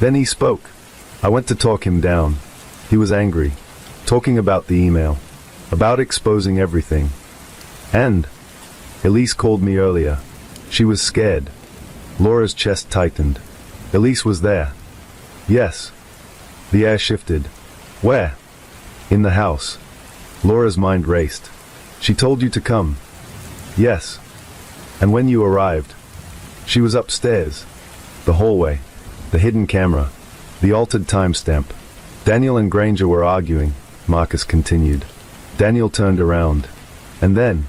[SPEAKER 1] Then he spoke. "I went to talk him down. He was angry. Talking about the email. About exposing everything. And Elise called me earlier. She was scared." Laura's chest tightened. "Elise was there." "Yes." The air shifted. "Where?" "In the house." Laura's mind raced. "She told you to come." "Yes." "And when you arrived?" "She was upstairs." The hallway. The hidden camera. The altered timestamp. "Daniel and Granger were arguing," Marcus continued. "Daniel turned around. And then..."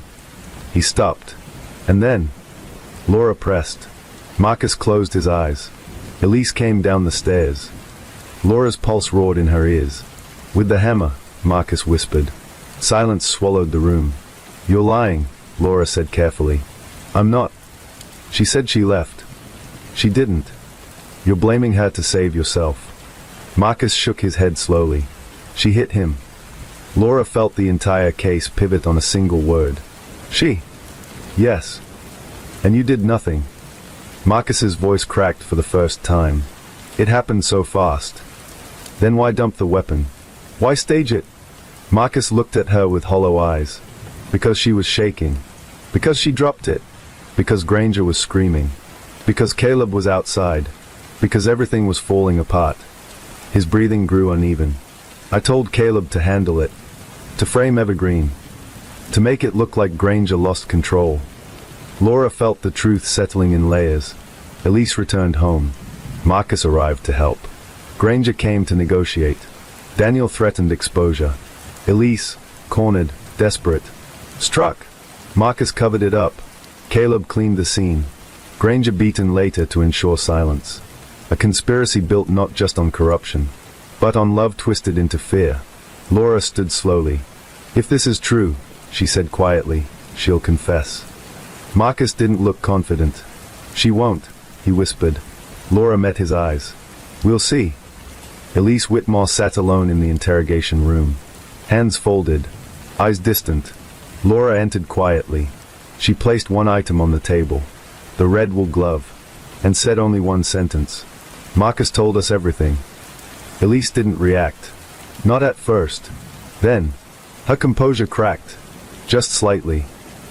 [SPEAKER 1] He stopped. "And then..." Laura pressed. Marcus closed his eyes. Elise came down the stairs. Laura's pulse roared in her ears. "With the hammer," Marcus whispered. Silence swallowed the room. "You're lying," Laura said carefully. "I'm not." "She said she left." "She didn't." "You're blaming her to save yourself." Marcus shook his head slowly. "She hit him." Laura felt the entire case pivot on a single word. "She?" "Yes." "And you did nothing." Marcus's voice cracked for the first time. "It happened so fast." "Then why dump the weapon? Why stage it?" Marcus looked at her with hollow eyes. "Because she was shaking. Because she dropped it. Because Granger was screaming. Because Caleb was outside. Because everything was falling apart." His breathing grew uneven. "I told Caleb to handle it. To frame Evergreen. To make it look like Granger lost control." Laura felt the truth settling in layers. Elise returned home. Marcus arrived to help. Granger came to negotiate. Daniel threatened exposure. Elise, cornered, desperate, struck. Marcus covered it up. Caleb cleaned the scene. Granger beaten later to ensure silence. A conspiracy built not just on corruption, but on love twisted into fear. Laura stood slowly. "If this is true," she said quietly, "she'll confess." Marcus didn't look confident. "She won't," he whispered. Laura met his eyes. "We'll see." Elise Whitmore sat alone in the interrogation room. Hands folded, eyes distant. Laura entered quietly. She placed one item on the table, the red wool glove, and said only one sentence. "Marcus told us everything." Elise didn't react. Not at first. Then, her composure cracked. Just slightly.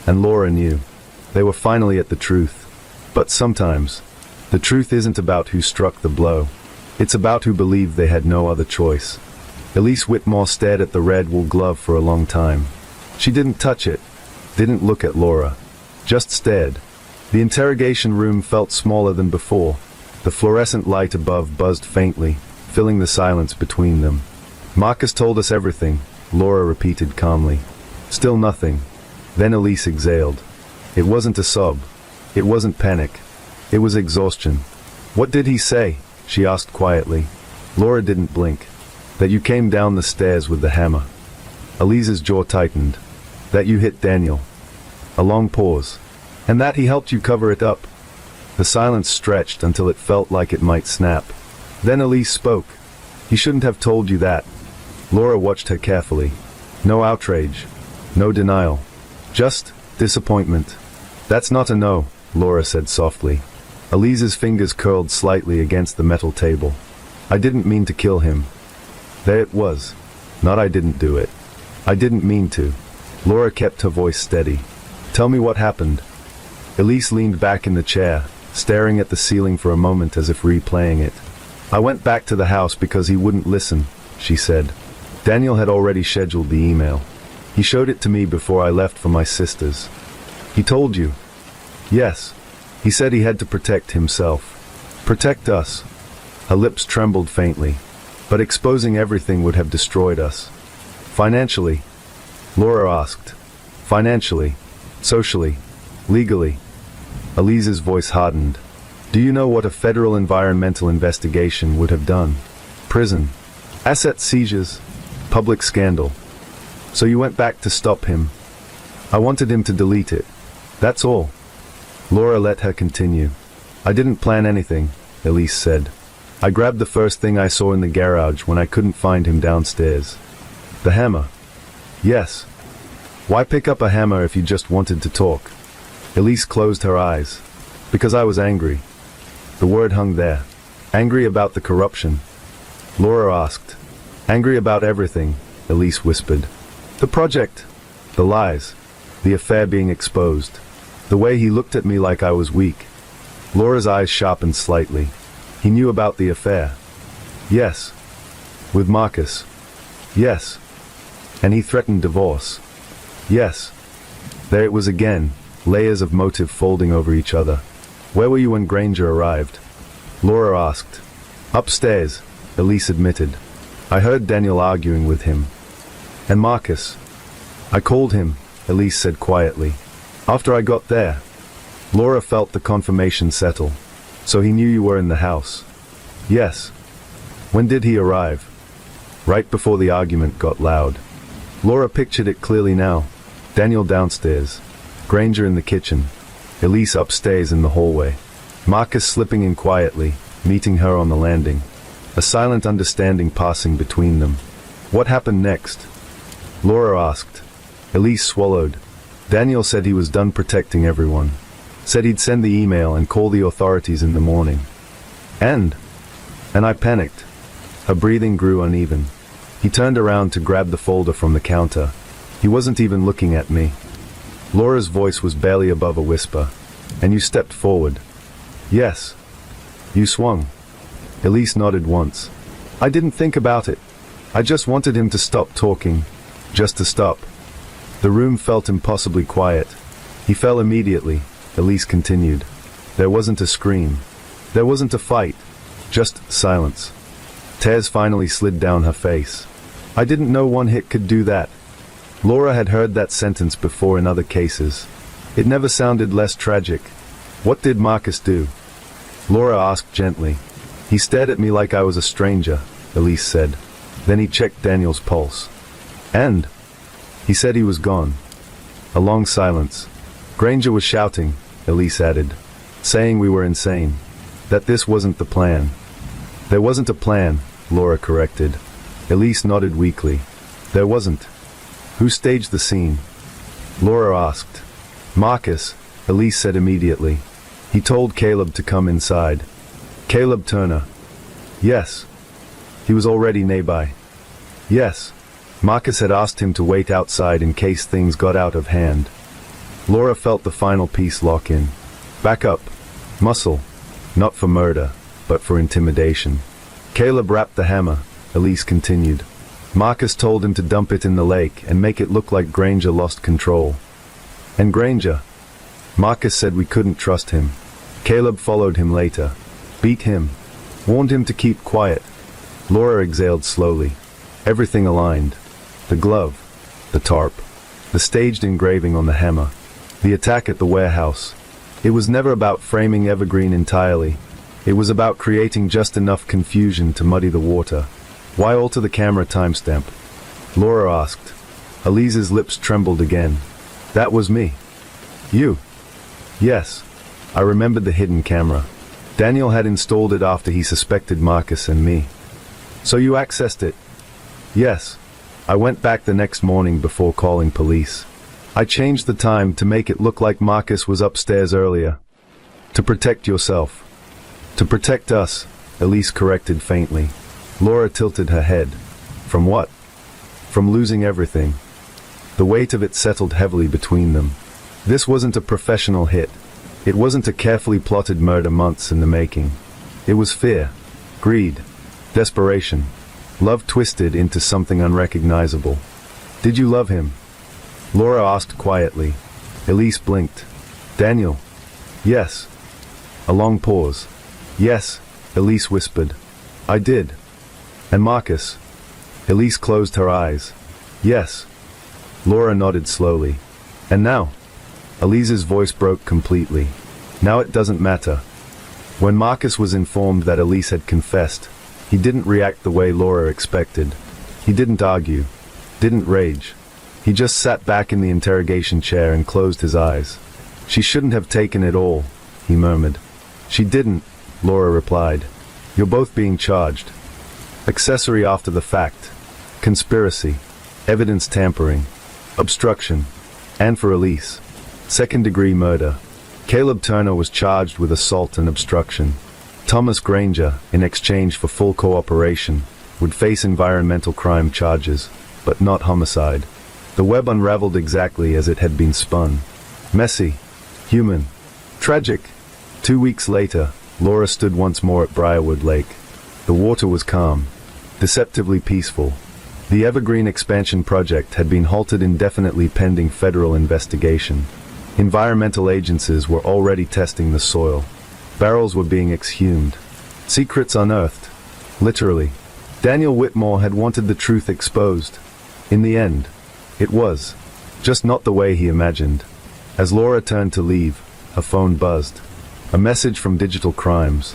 [SPEAKER 1] And Laura knew. They were finally at the truth. But sometimes, the truth isn't about who struck the blow. It's about who believed they had no other choice. Elise Whitmore stared at the red wool glove for a long time. She didn't touch it. Didn't look at Laura. Just stared. The interrogation room felt smaller than before. The fluorescent light above buzzed faintly, filling the silence between them. "Marcus told us everything," Laura repeated calmly. Still nothing. Then Elise exhaled. It wasn't a sob. It wasn't panic. It was exhaustion. "What did he say?" she asked quietly. Laura didn't blink. "That you came down the stairs with the hammer." Elise's jaw tightened. That you hit Daniel. A long pause. And that he helped you cover it up. The silence stretched until it felt like it might snap. Then Elise spoke. He shouldn't have told you that. Laura watched her carefully. No outrage. No denial. Just disappointment. That's not a no, Laura said softly. Elise's fingers curled slightly against the metal table. I didn't mean to kill him. There it was. Not I didn't do it. I didn't mean to. Laura kept her voice steady. Tell me what happened. Elise leaned back in the chair, staring at the ceiling for a moment as if replaying it. I went back to the house because he wouldn't listen, she said. Daniel had already scheduled the email. He showed it to me before I left for my sister's. He told you? Yes. He said he had to protect himself. Protect us. Her lips trembled faintly. But exposing everything would have destroyed us. Financially? Laura asked. Financially? Socially? Legally? Elise's voice hardened. Do you know what a federal environmental investigation would have done? Prison. Asset seizures. Public scandal. So you went back to stop him. I wanted him to delete it. That's all. Laura let her continue. I didn't plan anything, Elise said. I grabbed the first thing I saw in the garage when I couldn't find him downstairs. The hammer. Yes. Why pick up a hammer if you just wanted to talk? Elise closed her eyes. Because I was angry. The word hung there. Angry about the corruption. Laura asked. Angry about everything, Elise whispered. The project. The lies. The affair being exposed. The way he looked at me like I was weak. Laura's eyes sharpened slightly. He knew about the affair. Yes. With Marcus. Yes. And he threatened divorce. Yes. There it was again, layers of motive folding over each other. Where were you when Granger arrived? Laura asked. Upstairs, Elise admitted. I heard Daniel arguing with him. And Marcus. I called him, Elise said quietly. After I got there. Laura felt the confirmation settle. So he knew you were in the house. Yes. When did he arrive? Right before the argument got loud. Laura pictured it clearly now. Daniel downstairs. Granger in the kitchen. Elise upstairs in the hallway. Marcus slipping in quietly, meeting her on the landing. A silent understanding passing between them. What happened next? Laura asked. Elise swallowed. Daniel said he was done protecting everyone. Said he'd send the email and call the authorities in the morning. And I panicked. Her breathing grew uneven. He turned around to grab the folder from the counter. He wasn't even looking at me. Laura's voice was barely above a whisper. And you stepped forward. Yes. You swung. Elise nodded once. I didn't think about it. I just wanted him to stop talking. Just to stop. The room felt impossibly quiet. He fell immediately, Elise continued. There wasn't a scream. There wasn't a fight. Just silence. Tears finally slid down her face. I didn't know one hit could do that. Laura had heard that sentence before in other cases. It never sounded less tragic. What did Marcus do? Laura asked gently. He stared at me like I was a stranger, Elise said. Then he checked Daniel's pulse. And he said he was gone. A long silence. Granger was shouting, Elise added. Saying we were insane. That this wasn't the plan. There wasn't a plan, Laura corrected. Elise nodded weakly. There wasn't. Who staged the scene? Laura asked. Marcus, Elise said immediately. He told Caleb to come inside. Caleb Turner. Yes. He was already nearby. Yes. Marcus had asked him to wait outside in case things got out of hand. Laura felt the final piece lock in. Back up. Muscle. Not for murder, but for intimidation. Caleb wrapped the hammer, Elise continued. Marcus told him to dump it in the lake and make it look like Granger lost control. And Granger? Marcus said we couldn't trust him. Caleb followed him later. Beat him. Warned him to keep quiet. Laura exhaled slowly. Everything aligned. The glove. The tarp. The staged engraving on the hammer. The attack at the warehouse. It was never about framing Evergreen entirely. It was about creating just enough confusion to muddy the water. Why alter the camera timestamp? Laura asked. Elise's lips trembled again. That was me. You? Yes. I remembered the hidden camera. Daniel had installed it after he suspected Marcus and me. So you accessed it? Yes. I went back the next morning before calling police. I changed the time to make it look like Marcus was upstairs earlier. To protect yourself. To protect us, Elise corrected faintly. Laura tilted her head. From what? From losing everything. The weight of it settled heavily between them. This wasn't a professional hit. It wasn't a carefully plotted murder months in the making. It was fear, greed, desperation, love twisted into something unrecognizable. Did you love him? Laura asked quietly. Elise blinked. Daniel? Yes. A long pause. Yes, Elise whispered. I did. And Marcus? Elise closed her eyes. Yes. Laura nodded slowly. And now? Elise's voice broke completely. Now it doesn't matter. When Marcus was informed that Elise had confessed, he didn't react the way Laura expected. He didn't argue, didn't rage. He just sat back in the interrogation chair and closed his eyes. She shouldn't have taken it all, he murmured. She didn't, Laura replied. You're both being charged. Accessory after the fact. Conspiracy. Evidence tampering. Obstruction. And for Elise, second-degree murder. Caleb Turner was charged with assault and obstruction. Thomas Granger, in exchange for full cooperation, would face environmental crime charges, but not homicide. The web unraveled exactly as it had been spun. Messy. Human. Tragic. 2 weeks later, Laura stood once more at Briarwood Lake. The water was calm. Deceptively peaceful. The Evergreen Expansion Project had been halted indefinitely pending federal investigation. Environmental agencies were already testing the soil. Barrels were being exhumed. Secrets unearthed. Literally. Daniel Whitmore had wanted the truth exposed. In the end, it was. Just not the way he imagined. As Laura turned to leave, her phone buzzed. A message from Digital Crimes.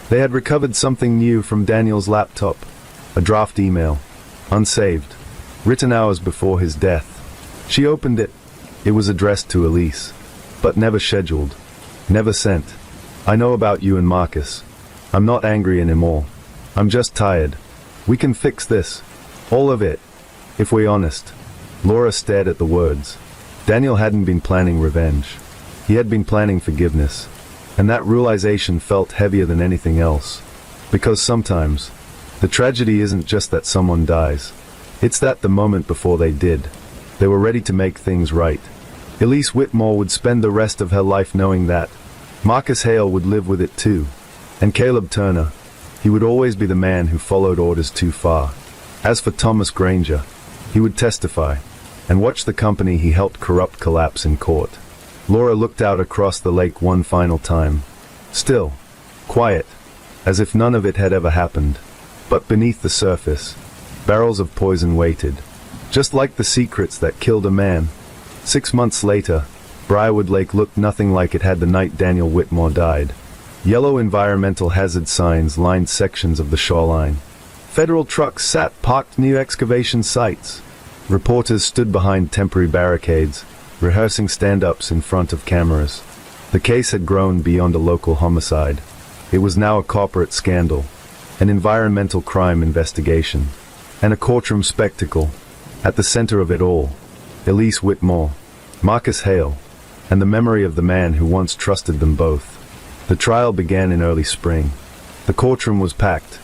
[SPEAKER 1] They had recovered something new from Daniel's laptop. A draft email. Unsaved. Written hours before his death. She opened it. It was addressed to Elise. But never scheduled. Never sent. I know about you and Marcus. I'm not angry anymore. I'm just tired. We can fix this. All of it. If we're honest. Laura stared at the words. Daniel hadn't been planning revenge. He had been planning forgiveness. And that realization felt heavier than anything else. Because sometimes, the tragedy isn't just that someone dies. It's that the moment before they did, they were ready to make things right. Elise Whitmore would spend the rest of her life knowing that. Marcus Hale would live with it too. And Caleb Turner, he would always be the man who followed orders too far. As for Thomas Granger, he would testify, and watch the company he helped corrupt collapse in court. Laura looked out across the lake one final time. Still, quiet, as if none of it had ever happened. But beneath the surface, barrels of poison waited. Just like the secrets that killed a man. 6 months later, Briarwood Lake looked nothing like it had the night Daniel Whitmore died. Yellow environmental hazard signs lined sections of the shoreline. Federal trucks sat parked near excavation sites. Reporters stood behind temporary barricades, rehearsing stand-ups in front of cameras. The case had grown beyond a local homicide. It was now a corporate scandal, an environmental crime investigation, and a courtroom spectacle. At the center of it all, Elise Whitmore, Marcus Hale, and the memory of the man who once trusted them both. The trial began in early spring. The courtroom was packed.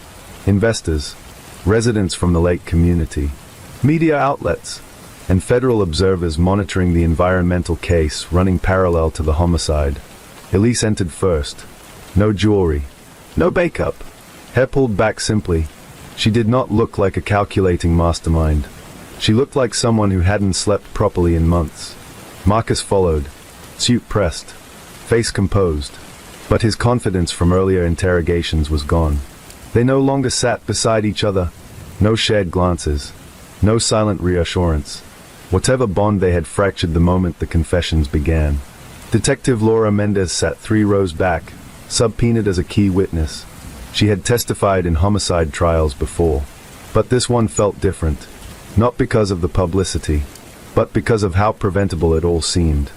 [SPEAKER 1] Investors, residents from the lake community, media outlets, and federal observers monitoring the environmental case running parallel to the homicide. Elise entered first. No jewelry, no makeup, hair pulled back simply. She did not look like a calculating mastermind. She looked like someone who hadn't slept properly in months. Marcus followed, suit pressed, face composed. But his confidence from earlier interrogations was gone. They no longer sat beside each other. No shared glances. No silent reassurance. Whatever bond they had fractured the moment the confessions began. Detective Laura Mendez sat 3 rows back, subpoenaed as a key witness. She had testified in homicide trials before. But this one felt different. Not because of the publicity, but because of how preventable it all seemed.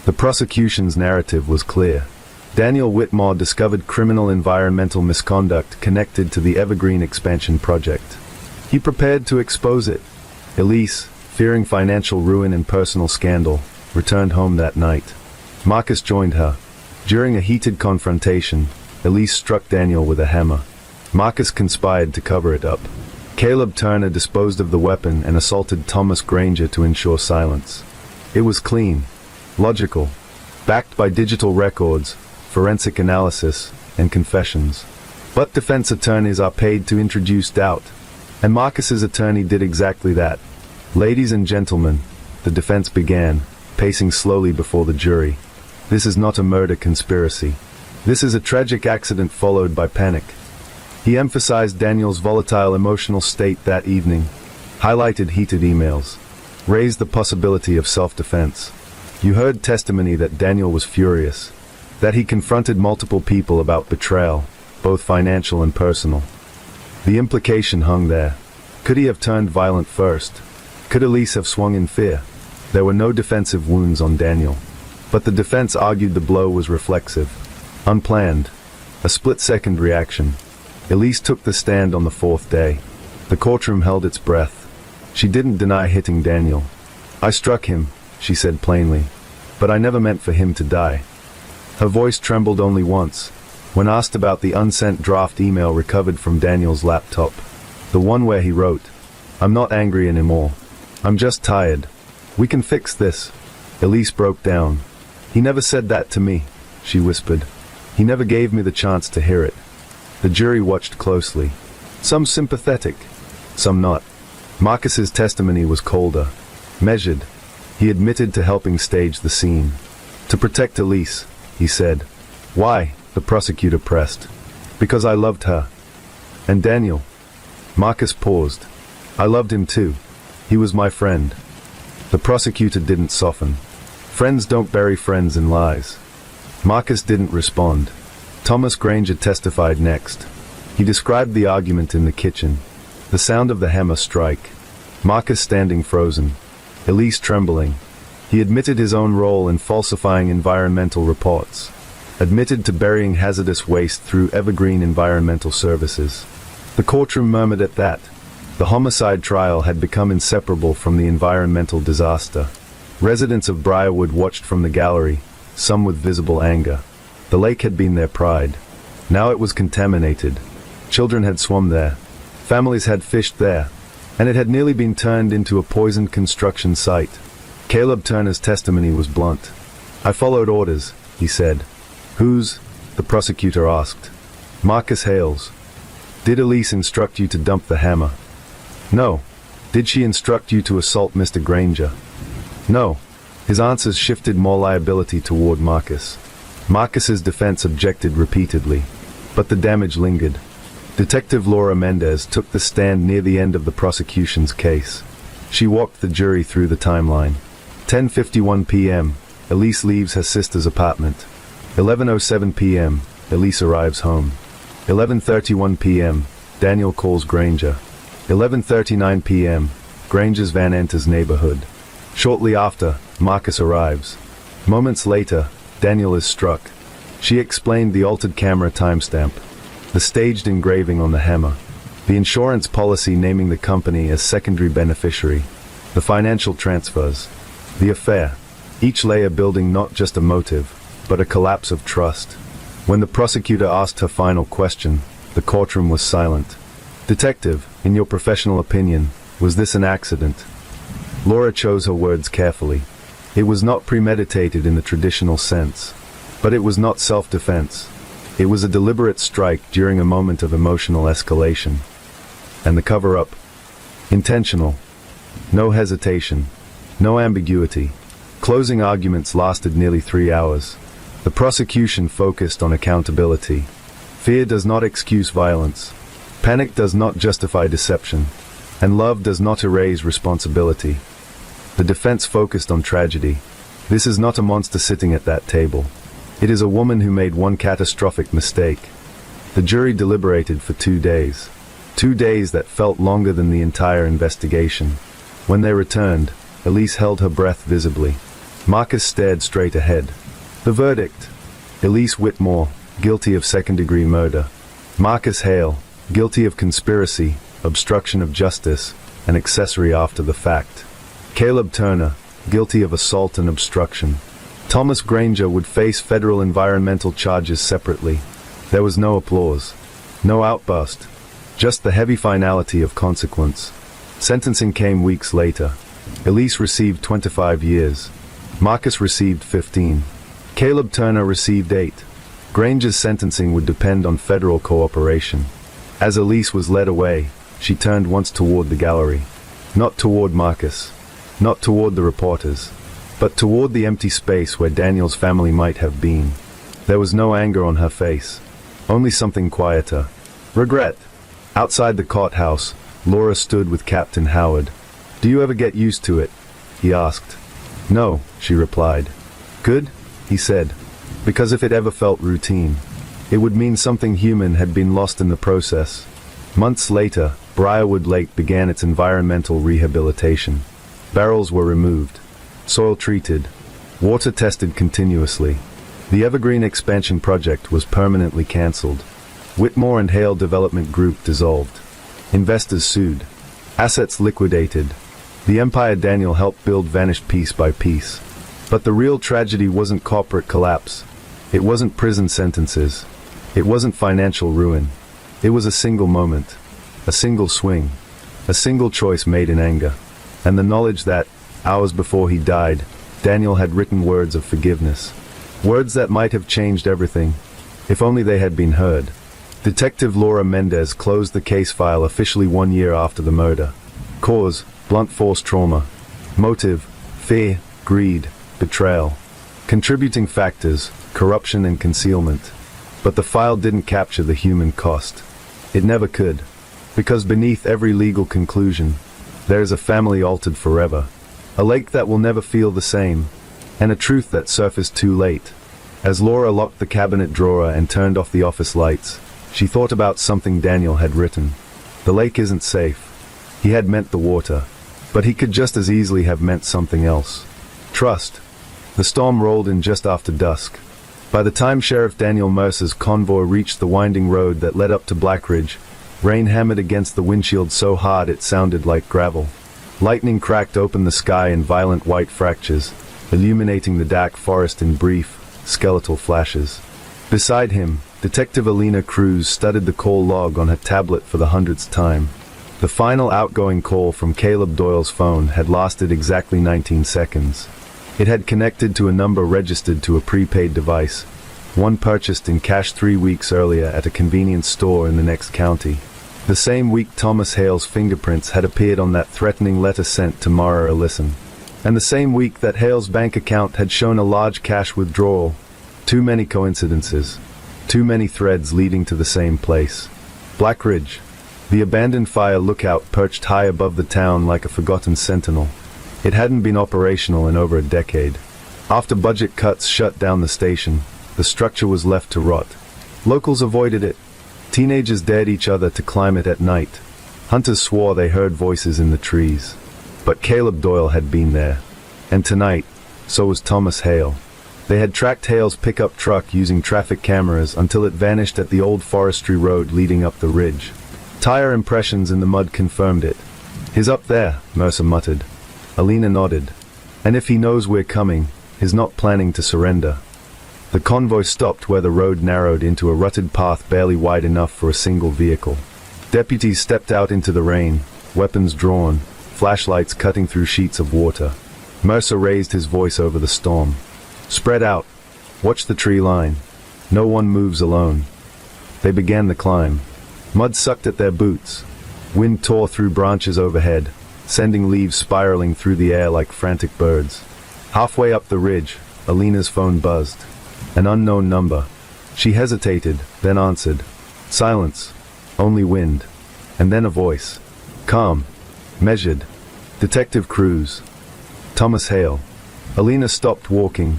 [SPEAKER 1] The prosecution's narrative was clear. Daniel Whitmore discovered criminal environmental misconduct connected to the Evergreen expansion project. He prepared to expose it. Elise, fearing financial ruin and personal scandal, returned home that night. Marcus joined her. During a heated confrontation, Elise struck Daniel with a hammer. Marcus conspired to cover it up. Caleb Turner disposed of the weapon and assaulted Thomas Granger to ensure silence. It was clean, logical, backed by digital records, forensic analysis, and confessions. But defense attorneys are paid to introduce doubt, and Marcus's attorney did exactly that. Ladies and gentlemen, the defense began, pacing slowly before the jury. This is not a murder conspiracy. This is a tragic accident followed by panic. He emphasized Daniel's volatile emotional state that evening, highlighted heated emails, raised the possibility of self-defense. You heard testimony that Daniel was furious, that he confronted multiple people about betrayal, both financial and personal. The implication hung there. Could he have turned violent first? Could Elise have swung in fear? There were no defensive wounds on Daniel, but the defense argued the blow was reflexive, unplanned, a split-second reaction. Elise took the stand on the fourth day. The courtroom held its breath. She didn't deny hitting Daniel. I struck him, she said plainly, but I never meant for him to die. Her voice trembled only once, when asked about the unsent draft email recovered from Daniel's laptop. The one where he wrote, "I'm not angry anymore. I'm just tired. We can fix this." Elise broke down. "He never said that to me," she whispered. "He never gave me the chance to hear it." The jury watched closely. Some sympathetic, some not. Marcus's testimony was colder, measured. He admitted to helping stage the scene. "To protect Elise," he said. "Why?" the prosecutor pressed. "Because I loved her." "And Daniel?" Marcus paused. "I loved him too. He was my friend." The prosecutor didn't soften. Friends don't bury friends in lies. Marcus didn't respond. Thomas Granger testified next. He described the argument in the kitchen. The sound of the hammer strike. Marcus standing frozen. Elise trembling. He admitted his own role in falsifying environmental reports. Admitted to burying hazardous waste through Evergreen Environmental Services. The courtroom murmured at that. The homicide trial had become inseparable from the environmental disaster. Residents of Briarwood watched from the gallery, some with visible anger. The lake had been their pride. Now it was contaminated. Children had swum there. Families had fished there. And it had nearly been turned into a poisoned construction site. Caleb Turner's testimony was blunt. "I followed orders," he said. "Whose?" the prosecutor asked. "Marcus Hale's." "Did Elise instruct you to dump the hammer?" "No." "Did she instruct you to assault Mr. Granger?" "No." His answers shifted more liability toward Marcus. Marcus's defense objected repeatedly, but the damage lingered. Detective Laura Mendez took the stand near the end of the prosecution's case. She walked the jury through the timeline. 10:51 p.m., Elise leaves her sister's apartment. 11:07 p.m., Elise arrives home. 11:31 p.m., Daniel calls Granger. 11:39 p.m., Granger's van enters neighborhood. Shortly after, Marcus arrives. Moments later, Daniel is struck. She explained the altered camera timestamp, the staged engraving on the hammer, the insurance policy naming the company as secondary beneficiary, the financial transfers, the affair, each layer building not just a motive, but a collapse of trust. When the prosecutor asked her final question, the courtroom was silent. "Detective, in your professional opinion, was this an accident?" Laura chose her words carefully. It was not premeditated in the traditional sense, but it was not self-defense. It was a deliberate strike during a moment of emotional escalation. And the cover-up? Intentional. No hesitation. No ambiguity. Closing arguments lasted nearly 3 hours. The prosecution focused on accountability. Fear does not excuse violence. Panic does not justify deception. And love does not erase responsibility. The defense focused on tragedy. This is not a monster sitting at that table. It is a woman who made one catastrophic mistake. The jury deliberated for 2 days. 2 days that felt longer than the entire investigation. When they returned, Elise held her breath visibly. Marcus stared straight ahead. The verdict. Elise Whitmore, guilty of second-degree murder. Marcus Hale, guilty of conspiracy, obstruction of justice, and accessory after the fact. Caleb Turner, guilty of assault and obstruction. Thomas Granger would face federal environmental charges separately. There was no applause. No outburst. Just the heavy finality of consequence. Sentencing came weeks later. Elise received 25 years. Marcus received 15. Caleb Turner received 8. Granger's sentencing would depend on federal cooperation. As Elise was led away, she turned once toward the gallery. Not toward Marcus. Not toward the reporters. But toward the empty space where Daniel's family might have been. There was no anger on her face. Only something quieter. Regret. Outside the courthouse, Laura stood with Captain Howard. "Do you ever get used to it?" he asked. "No," she replied. "Good," he said. "Because if it ever felt routine, it would mean something human had been lost in the process." Months later, Briarwood Lake began its environmental rehabilitation. Barrels were removed, soil treated, water tested continuously. The Evergreen expansion project was permanently cancelled. Whitmore and Hale Development Group dissolved. Investors sued. Assets liquidated. The empire Daniel helped build vanished piece by piece. But the real tragedy wasn't corporate collapse. It wasn't prison sentences. It wasn't financial ruin. It was a single moment. A single swing. A single choice made in anger. And the knowledge that, hours before he died, Daniel had written words of forgiveness. Words that might have changed everything, if only they had been heard. Detective Laura Mendez closed the case file officially 1 year after the murder. Cause, blunt force trauma. Motive, fear, greed, betrayal. Contributing factors, corruption and concealment. But the file didn't capture the human cost. It never could. Because beneath every legal conclusion, there is a family altered forever. A lake that will never feel the same. And a truth that surfaced too late. As Laura locked the cabinet drawer and turned off the office lights, she thought about something Daniel had written. The lake isn't safe. He had meant the water. But he could just as easily have meant something else. Trust. The storm rolled in just after dusk. By the time Sheriff Daniel Mercer's convoy reached the winding road that led up to Blackridge, rain hammered against the windshield so hard it sounded like gravel. Lightning cracked open the sky in violent white fractures, illuminating the dark forest in brief, skeletal flashes. Beside him, Detective Alina Cruz studied the call log on her tablet for the 100th time. The final outgoing call from Caleb Doyle's phone had lasted exactly 19 seconds. It had connected to a number registered to a prepaid device, one purchased in cash 3 weeks earlier at a convenience store in the next county. The same week Thomas Hale's fingerprints had appeared on that threatening letter sent to Mara Ellison. And the same week that Hale's bank account had shown a large cash withdrawal. Too many coincidences. Too many threads leading to the same place. Blackridge. The abandoned fire lookout perched high above the town like a forgotten sentinel. It hadn't been operational in over a decade. After budget cuts shut down the station, the structure was left to rot. Locals avoided it. Teenagers dared each other to climb it at night. Hunters swore they heard voices in the trees. But Caleb Doyle had been there. And tonight, so was Thomas Hale. They had tracked Hale's pickup truck using traffic cameras until it vanished at the old forestry road leading up the ridge. Tire impressions in the mud confirmed it. "He's up there," Mercer muttered. Alina nodded. "And if he knows we're coming, he's not planning to surrender." The convoy stopped where the road narrowed into a rutted path barely wide enough for a single vehicle. Deputies stepped out into the rain, weapons drawn, flashlights cutting through sheets of water. Mercer raised his voice over the storm. "Spread out. Watch the tree line. No one moves alone." They began the climb. Mud sucked at their boots. Wind tore through branches overhead, sending leaves spiraling through the air like frantic birds. Halfway up the ridge, Alina's phone buzzed. An unknown number. She hesitated, then answered. Silence. Only wind. And then a voice. Calm. Measured. Detective Cruz. Thomas Hale. Alina stopped walking.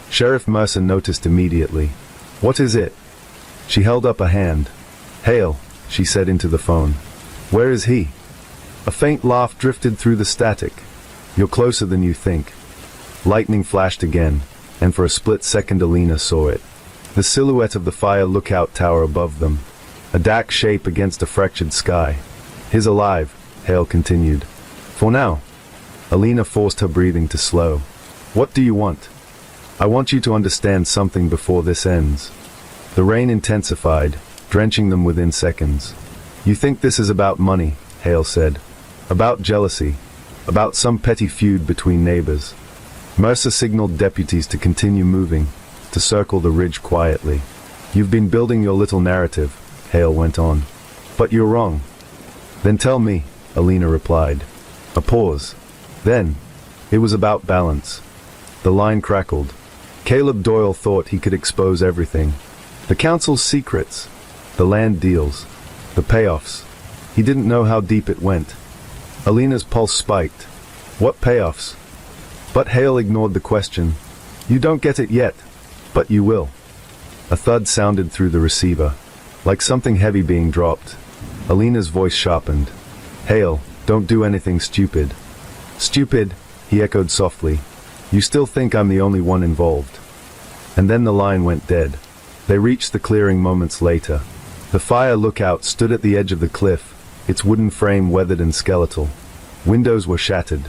[SPEAKER 1] Sheriff Mercer noticed immediately. "What is it?" She held up a hand. "Hale," she said into the phone. "Where is he?" A faint laugh drifted through the static. You're closer than you think. Lightning flashed again, and for a split second Alina saw it. The silhouette of the fire lookout tower above them. A dark shape against a fractured sky. He's alive, Hale continued. For now. Alina forced her breathing to slow. What do you want? I want you to understand something before this ends. The rain intensified, drenching them within seconds. You think this is about money, Hale said. About jealousy. About some petty feud between neighbors. Mercer signaled deputies to continue moving, to circle the ridge quietly. You've been building your little narrative, Hale went on. But you're wrong. Then tell me, Alina replied. A pause. Then, it was about balance. The line crackled. Caleb Doyle thought he could expose everything. The council's secrets, the land deals, the payoffs. He didn't know how deep it went. Alina's pulse spiked. What payoffs? But Hale ignored the question. You don't get it yet, but you will. A thud sounded through the receiver, like something heavy being dropped. Alina's voice sharpened. Hale, don't do anything stupid. Stupid, he echoed softly. You still think I'm the only one involved. And then the line went dead. They reached the clearing moments later. The fire lookout stood at the edge of the cliff, its wooden frame weathered and skeletal. Windows were shattered.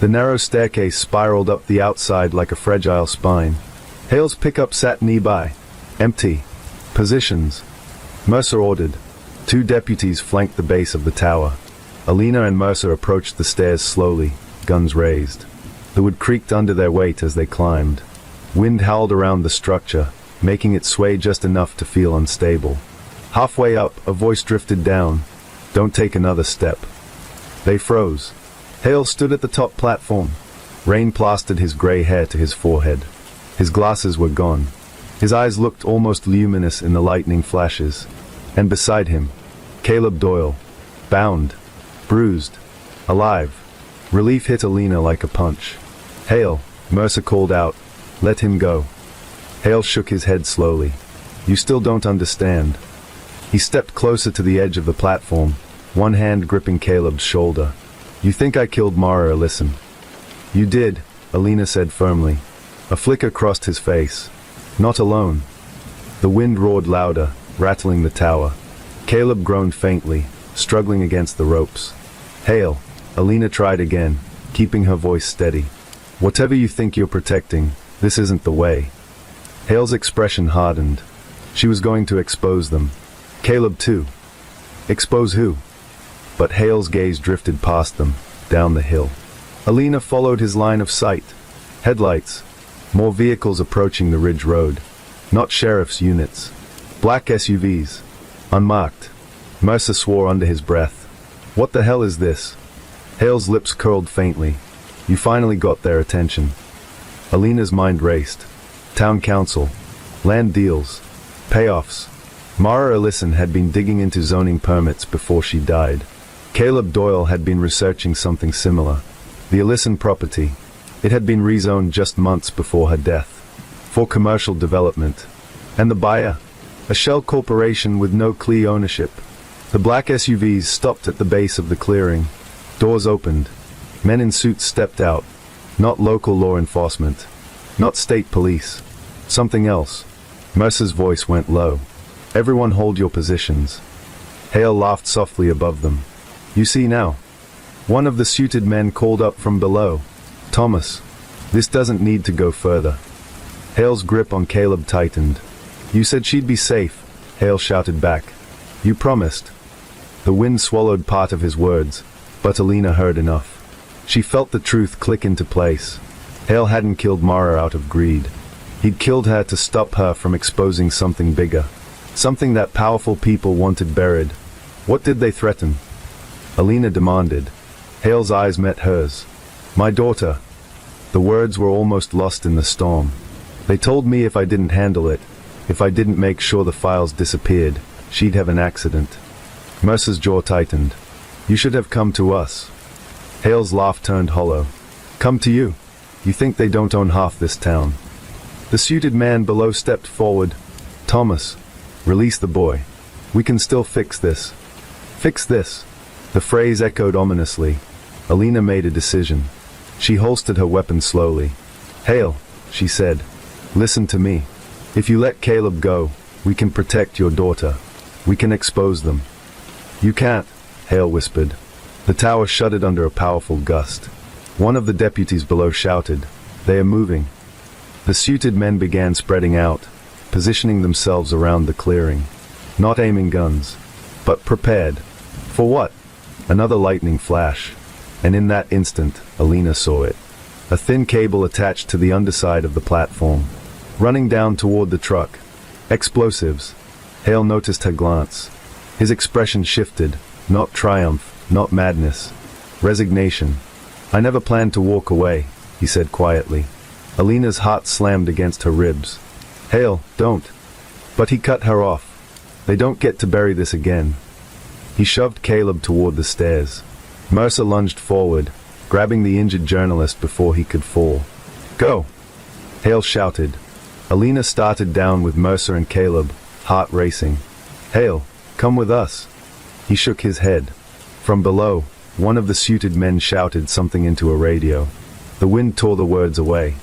[SPEAKER 1] The narrow staircase spiraled up the outside like a fragile spine. Hale's pickup sat nearby. Empty. Positions. Mercer ordered. 2 deputies flanked the base of the tower. Alina and Mercer approached the stairs slowly, guns raised. The wood creaked under their weight as they climbed. Wind howled around the structure, making it sway just enough to feel unstable. Halfway up, a voice drifted down. Don't take another step. They froze. Hale stood at the top platform. Rain plastered his gray hair to his forehead. His glasses were gone. His eyes looked almost luminous in the lightning flashes. And beside him, Caleb Doyle, bound, bruised, alive. Relief hit Alina like a punch. Hale, Mercer called out. Let him go. Hale shook his head slowly. You still don't understand. He stepped closer to the edge of the platform, one hand gripping Caleb's shoulder. You think I killed Mara? Listen. You did, Alina said firmly. A flicker crossed his face. Not alone. The wind roared louder, rattling the tower. Caleb groaned faintly, struggling against the ropes. Hale, Alina tried again, keeping her voice steady. Whatever you think you're protecting, this isn't the way. Hale's expression hardened. She was going to expose them. Caleb too. Expose who? But Hale's gaze drifted past them, down the hill. Alina followed his line of sight. Headlights. More vehicles approaching the ridge road. Not sheriff's units. Black SUVs. Unmarked. Mercer swore under his breath. What the hell is this? Hale's lips curled faintly. You finally got their attention. Alina's mind raced. Town council. Land deals. Payoffs. Mara Ellison had been digging into zoning permits before she died. Caleb Doyle had been researching something similar. The Ellison property. It had been rezoned just months before her death. For commercial development. And the buyer? A shell corporation with no clear ownership. The black SUVs stopped at the base of the clearing. Doors opened. Men in suits stepped out. Not local law enforcement. Not state police. Something else. Mercer's voice went low. Everyone hold your positions. Hale laughed softly above them. You see now. One of the suited men called up from below. Thomas, this doesn't need to go further. Hale's grip on Caleb tightened. You said she'd be safe, Hale shouted back. You promised. The wind swallowed part of his words, but Alina heard enough. She felt the truth click into place. Hale hadn't killed Mara out of greed. He'd killed her to stop her from exposing something bigger. Something that powerful people wanted buried. What did they threaten? Alina demanded. Hale's eyes met hers. My daughter. The words were almost lost in the storm. They told me if I didn't handle it, if I didn't make sure the files disappeared, she'd have an accident. Mercer's jaw tightened. You should have come to us. Hale's laugh turned hollow. Come to you? You think they don't own half this town? The suited man below stepped forward. Thomas, release the boy. We can still fix this. Fix this. The phrase echoed ominously. Alina made a decision. She holstered her weapon slowly. Hale, she said, listen to me. If you let Caleb go, we can protect your daughter. We can expose them. You can't, Hale whispered. The tower shuddered under a powerful gust. One of the deputies below shouted, they are moving. The suited men began spreading out, positioning themselves around the clearing. Not aiming guns, but prepared. For what? Another lightning flash. And in that instant, Alina saw it. A thin cable attached to the underside of the platform, running down toward the truck. Explosives. Hale noticed her glance. His expression shifted, not triumph, not madness. Resignation. I never planned to walk away, he said quietly. Alina's heart slammed against her ribs. Hale, don't. But he cut her off. They don't get to bury this again. He shoved Caleb toward the stairs. Mercer lunged forward, grabbing the injured journalist before he could fall. Go! Hale shouted. Alina started down with Mercer and Caleb, heart racing. Hale, come with us. He shook his head. From below, one of the suited men shouted something into a radio. The wind tore the words away.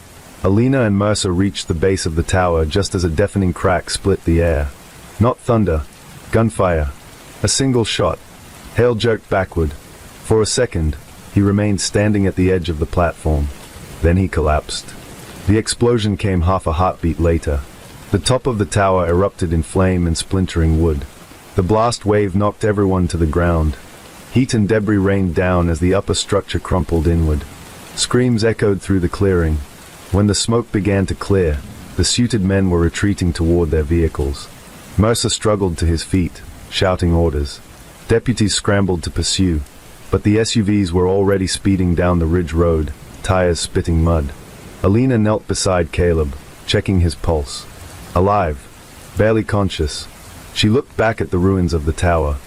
[SPEAKER 1] Alina and Mercer reached the base of the tower just as a deafening crack split the air. Not thunder. Gunfire. A single shot. Hale jerked backward. For a second, he remained standing at the edge of the platform. Then he collapsed. The explosion came half a heartbeat later. The top of the tower erupted in flame and splintering wood. The blast wave knocked everyone to the ground. Heat and debris rained down as the upper structure crumpled inward. Screams echoed through the clearing. When the smoke began to clear, the suited men were retreating toward their vehicles. Mercer struggled to his feet, shouting orders. Deputies scrambled to pursue, but the SUVs were already speeding down the ridge road, tires spitting mud. Alina knelt beside Caleb, checking his pulse. Alive, barely conscious. She looked back at the ruins of the tower.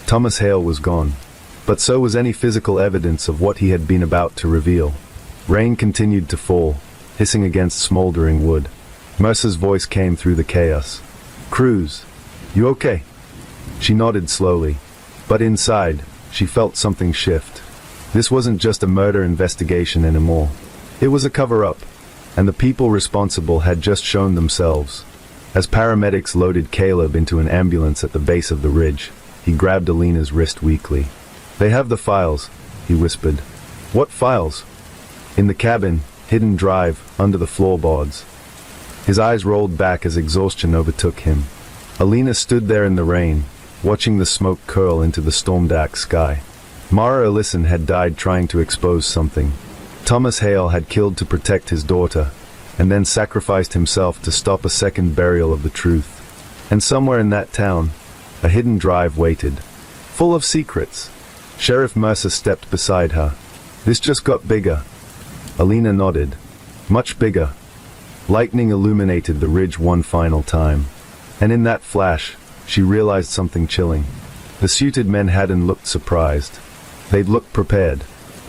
[SPEAKER 1] Thomas Hale was gone, but so was any physical evidence of what he had been about to reveal. Rain continued to fall, hissing against smoldering wood. Mercer's voice came through the chaos. Cruz, you okay? She nodded slowly, but inside, she felt something shift. This wasn't just a murder investigation anymore. It was a cover-up, and the people responsible had just shown themselves. As paramedics loaded Caleb into an ambulance at the base of the ridge, he grabbed Alina's wrist weakly. They have the files, he whispered. What files? In the cabin, hidden drive, under the floorboards. His eyes rolled back as exhaustion overtook him. Alina stood there in the rain, watching the smoke curl into the storm-dark sky. Mara Ellison had died trying to expose something. Thomas Hale had killed to protect his daughter, and then sacrificed himself to stop a second burial of the truth. And somewhere in that town, a hidden drive waited, full of secrets. Sheriff Mercer stepped beside her. This just got bigger. Alina nodded. Much bigger. Lightning illuminated the ridge one final time. And in that flash, she realized something chilling. The suited men hadn't looked surprised. They'd looked prepared.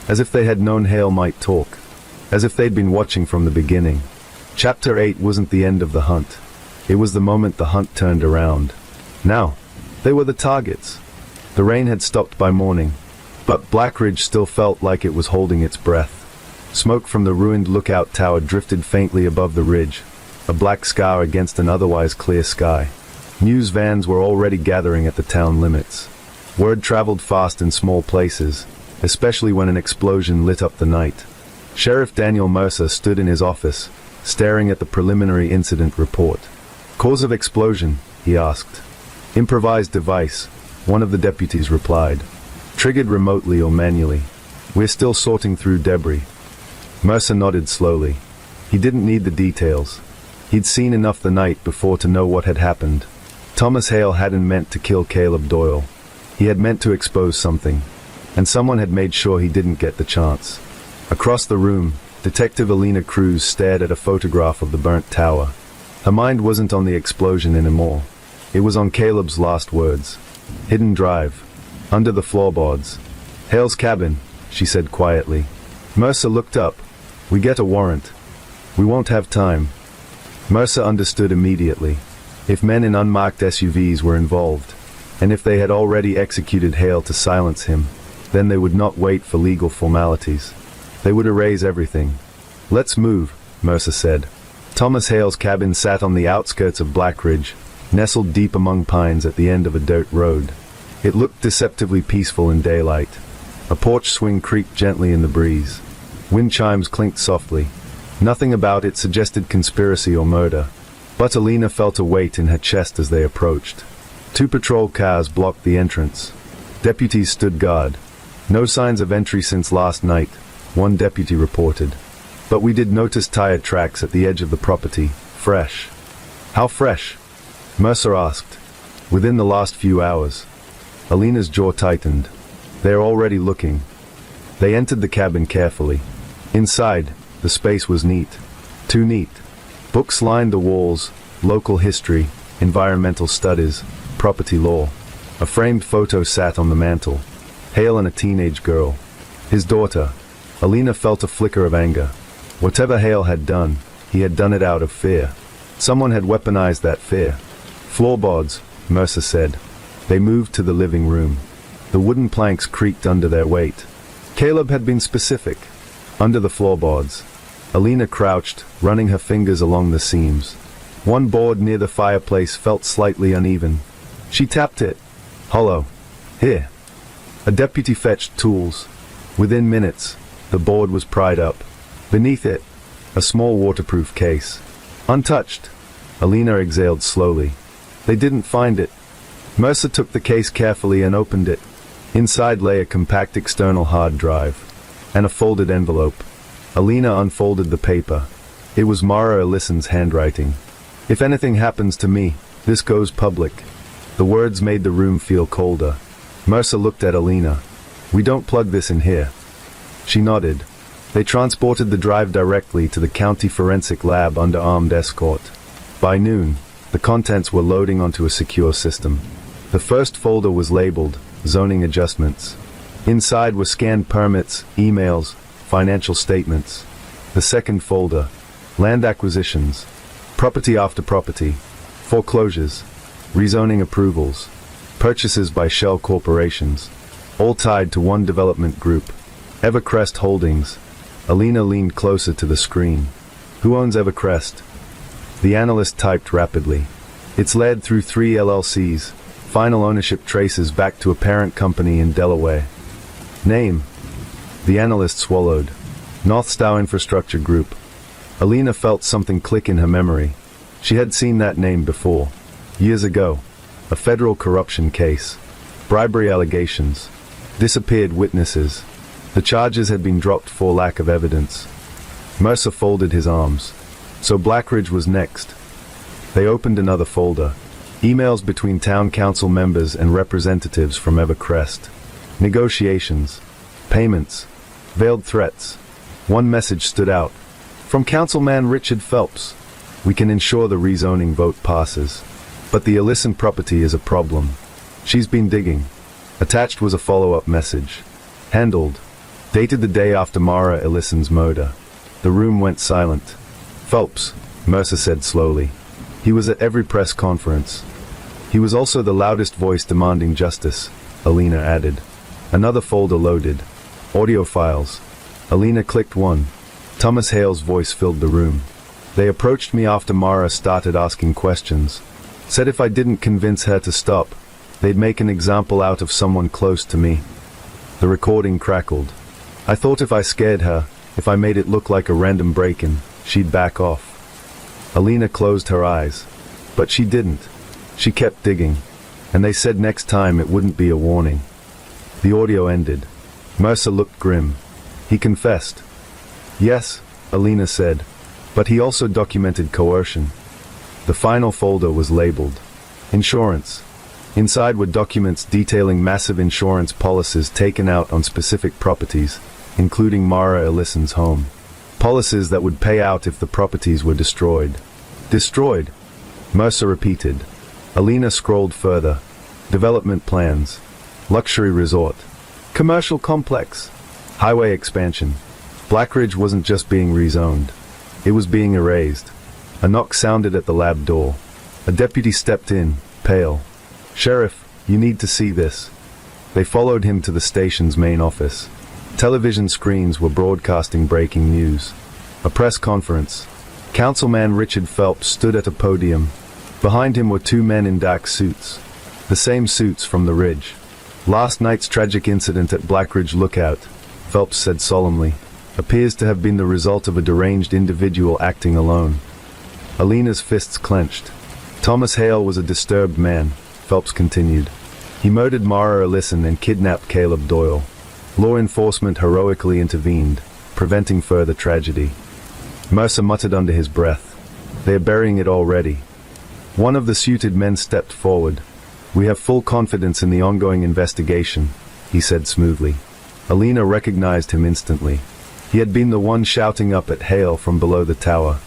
[SPEAKER 1] As if they had known Hale might talk. As if they'd been watching from the beginning. Chapter 8 wasn't the end of the hunt. It was the moment the hunt turned around. Now, they were the targets. The rain had stopped by morning, but Black Ridge still felt like it was holding its breath. Smoke from the ruined lookout tower drifted faintly above the ridge, a black scar against an otherwise clear sky. News vans were already gathering at the town limits. Word traveled fast in small places, especially when an explosion lit up the night. Sheriff Daniel Mercer stood in his office, staring at the preliminary incident report. Cause of explosion, he asked. Improvised device, one of the deputies replied. Triggered remotely or manually. We're still sorting through debris. Mercer nodded slowly. He didn't need the details. He'd seen enough the night before to know what had happened. Thomas Hale hadn't meant to kill Caleb Doyle. He had meant to expose something, and someone had made sure he didn't get the chance. Across the room, Detective Alina Cruz stared at a photograph of the burnt tower. Her mind wasn't on the explosion anymore. It was on Caleb's last words. Hidden drive. Under the floorboards. Hale's cabin, she said quietly. Mercer looked up. We get a warrant. We won't have time. Mercer understood immediately. If men in unmarked SUVs were involved, and if they had already executed Hale to silence him, then they would not wait for legal formalities. They would erase everything. Let's move, Mercer said. Thomas Hale's cabin sat on the outskirts of Blackridge, nestled deep among pines at the end of a dirt road. It looked deceptively peaceful in daylight. A porch swing creaked gently in the breeze. Wind chimes clinked softly. Nothing about it suggested conspiracy or murder. But Alina felt a weight in her chest as they approached. 2 patrol cars blocked the entrance. Deputies stood guard. No signs of entry since last night, one deputy reported. But we did notice tire tracks at the edge of the property. Fresh. How fresh? Mercer asked. Within the last few hours. Alina's jaw tightened. They're already looking. They entered the cabin carefully. Inside, the space was neat. Too neat. Books lined the walls, local history, environmental studies, property law. A framed photo sat on the mantel. Hale and a teenage girl. His daughter. Alina felt a flicker of anger. Whatever Hale had done, he had done it out of fear. Someone had weaponized that fear. Floorboards, Mercer said. They moved to the living room. The wooden planks creaked under their weight. Caleb had been specific. Under the floorboards. Alina crouched, running her fingers along the seams. One board near the fireplace felt slightly uneven. She tapped it. Hollow. Here. A deputy fetched tools. Within minutes, the board was pried up. Beneath it, a small waterproof case. Untouched. Alina exhaled slowly. They didn't find it. Mercer took the case carefully and opened it. Inside lay a compact external hard drive. And a folded envelope. Alina unfolded the paper. It was Mara Ellison's handwriting. If anything happens to me, this goes public. The words made the room feel colder. Mercer looked at Alina. We don't plug this in here. She nodded. They transported the drive directly to the county forensic lab under armed escort. By noon, the contents were loading onto a secure system. The first folder was labeled Zoning Adjustments. Inside were scanned permits, emails, financial statements. The second folder, Land Acquisitions, Property After Property, Foreclosures, Rezoning Approvals, Purchases by Shell Corporations, all tied to one development group, Evercrest Holdings. Alina leaned closer to the screen. Who owns Evercrest? The analyst typed rapidly. It's led through 3 LLCs. Final ownership traces back to a parent company in Delaware. Name? The analyst swallowed. North Star Infrastructure Group. Alina felt something click in her memory. She had seen that name before. Years ago. A federal corruption case. Bribery allegations. Disappeared witnesses. The charges had been dropped for lack of evidence. Mercer folded his arms. So Blackridge was next. They opened another folder. Emails between town council members and representatives from Evercrest. Negotiations. Payments. Veiled threats. One message stood out. From Councilman Richard Phelps. We can ensure the rezoning vote passes. But the Ellison property is a problem. She's been digging. Attached was a follow-up message. Handled. Dated the day after Mara Ellison's murder. The room went silent. Phelps, Mercer said slowly. He was at every press conference. He was also the loudest voice demanding justice, Alina added. Another folder loaded. Audio files. Alina clicked one. Thomas Hale's voice filled the room. They approached me after Mara started asking questions. Said if I didn't convince her to stop, they'd make an example out of someone close to me. The recording crackled. I thought if I scared her, if I made it look like a random break-in, she'd back off. Alina closed her eyes. But she didn't. She kept digging. And they said next time it wouldn't be a warning. The audio ended. Mercer looked grim. He confessed. Yes, Alina said. But he also documented coercion. The final folder was labeled Insurance. Inside were documents detailing massive insurance policies taken out on specific properties, including Mara Ellison's home. Policies that would pay out if the properties were destroyed. Destroyed? Mercer repeated. Alina scrolled further. Development plans. Luxury resort. Commercial complex. Highway expansion. Blackridge wasn't just being rezoned. It was being erased. A knock sounded at the lab door. A deputy stepped in, pale. Sheriff, you need to see this. They followed him to the station's main office. Television screens were broadcasting breaking news. A press conference. Councilman Richard Phelps stood at a podium. Behind him were two men in dark suits. The same suits from the Ridge. Last night's tragic incident at Blackridge Lookout, Phelps said solemnly, appears to have been the result of a deranged individual acting alone. Alina's fists clenched. Thomas Hale was a disturbed man, Phelps continued. He murdered Mara Ellison and kidnapped Caleb Doyle. Law enforcement heroically intervened, preventing further tragedy. Mercer muttered under his breath. They're burying it already. One of the suited men stepped forward. We have full confidence in the ongoing investigation, he said smoothly. Alina recognized him instantly. He had been the one shouting up at Hale from below the tower.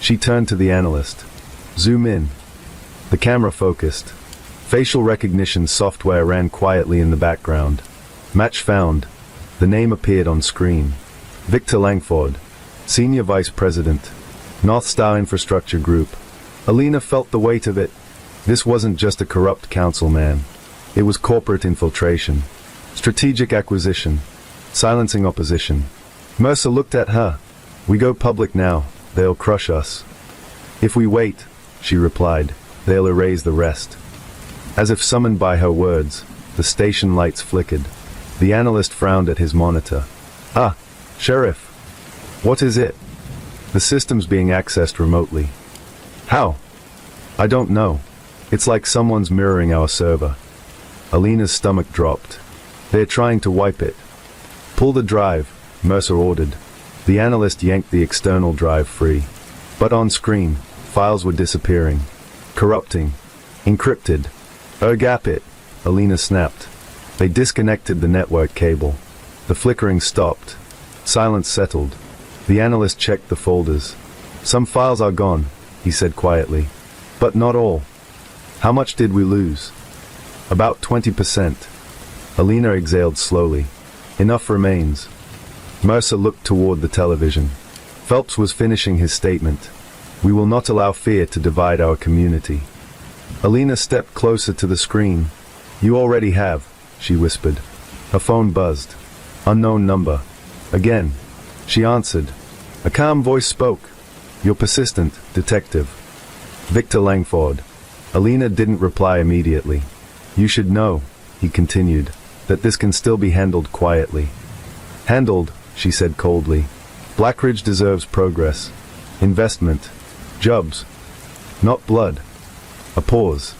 [SPEAKER 1] She turned to the analyst. Zoom in. The camera focused. Facial recognition software ran quietly in the background. Match found. The name appeared on screen. Victor Langford, Senior Vice President, North Star Infrastructure Group. Alina felt the weight of it. This wasn't just a corrupt councilman. It was corporate infiltration, strategic acquisition, silencing opposition. Mercer looked at her. We go public now. They'll crush us. If we wait, she replied, they'll erase the rest. As if summoned by her words, the station lights flickered. The analyst frowned at his monitor. Ah, Sheriff. What is it? The system's being accessed remotely. How? I don't know. It's like someone's mirroring our server. Alina's stomach dropped. They're trying to wipe it. Pull the drive, Mercer ordered. The analyst yanked the external drive free. But on screen, files were disappearing. Corrupting. Encrypted. Gap it, Alina snapped. They disconnected the network cable. The flickering stopped. Silence settled. The analyst checked the folders. Some files are gone, he said quietly. But not all. How much did we lose? About 20%. Alina exhaled slowly. Enough remains. Mercer looked toward the television. Phelps was finishing his statement. We will not allow fear to divide our community. Alina stepped closer to the screen. You already have, she whispered. Her phone buzzed. Unknown number. Again. She answered. A calm voice spoke. You're persistent, detective. Victor Langford. Alina didn't reply immediately. You should know, he continued, that this can still be handled quietly. Handled, she said coldly. Blackridge deserves progress. Investment. Jobs. Not blood. A pause.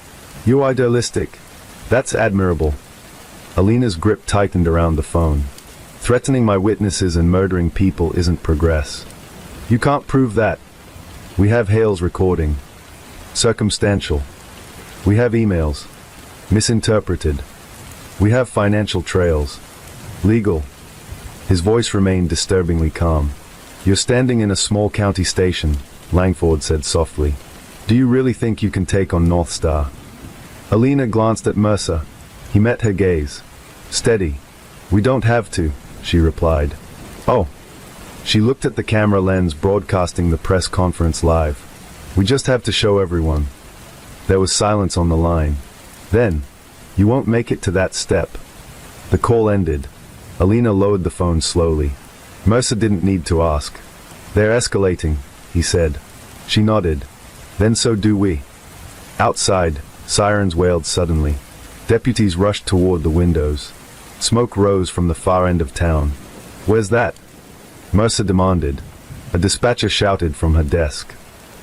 [SPEAKER 1] You're idealistic. That's admirable. Alina's grip tightened around the phone. Threatening my witnesses and murdering people isn't progress. You can't prove that. We have Hale's recording. Circumstantial. We have emails. Misinterpreted. We have financial trails. Legal. His voice remained disturbingly calm. You're standing in a small county station, Langford said softly. Do you really think you can take on North Star? Alina glanced at Mercer. He met her gaze. Steady. We don't have to, she replied. Oh. She looked at the camera lens broadcasting the press conference live. We just have to show everyone. There was silence on the line. Then, you won't make it to that step. The call ended. Alina lowered the phone slowly. Mercer didn't need to ask. They're escalating, he said. She nodded. Then so do we. Outside, sirens wailed suddenly. Deputies rushed toward the windows. Smoke rose from the far end of town. Where's that? Mercer demanded. A dispatcher shouted from her desk.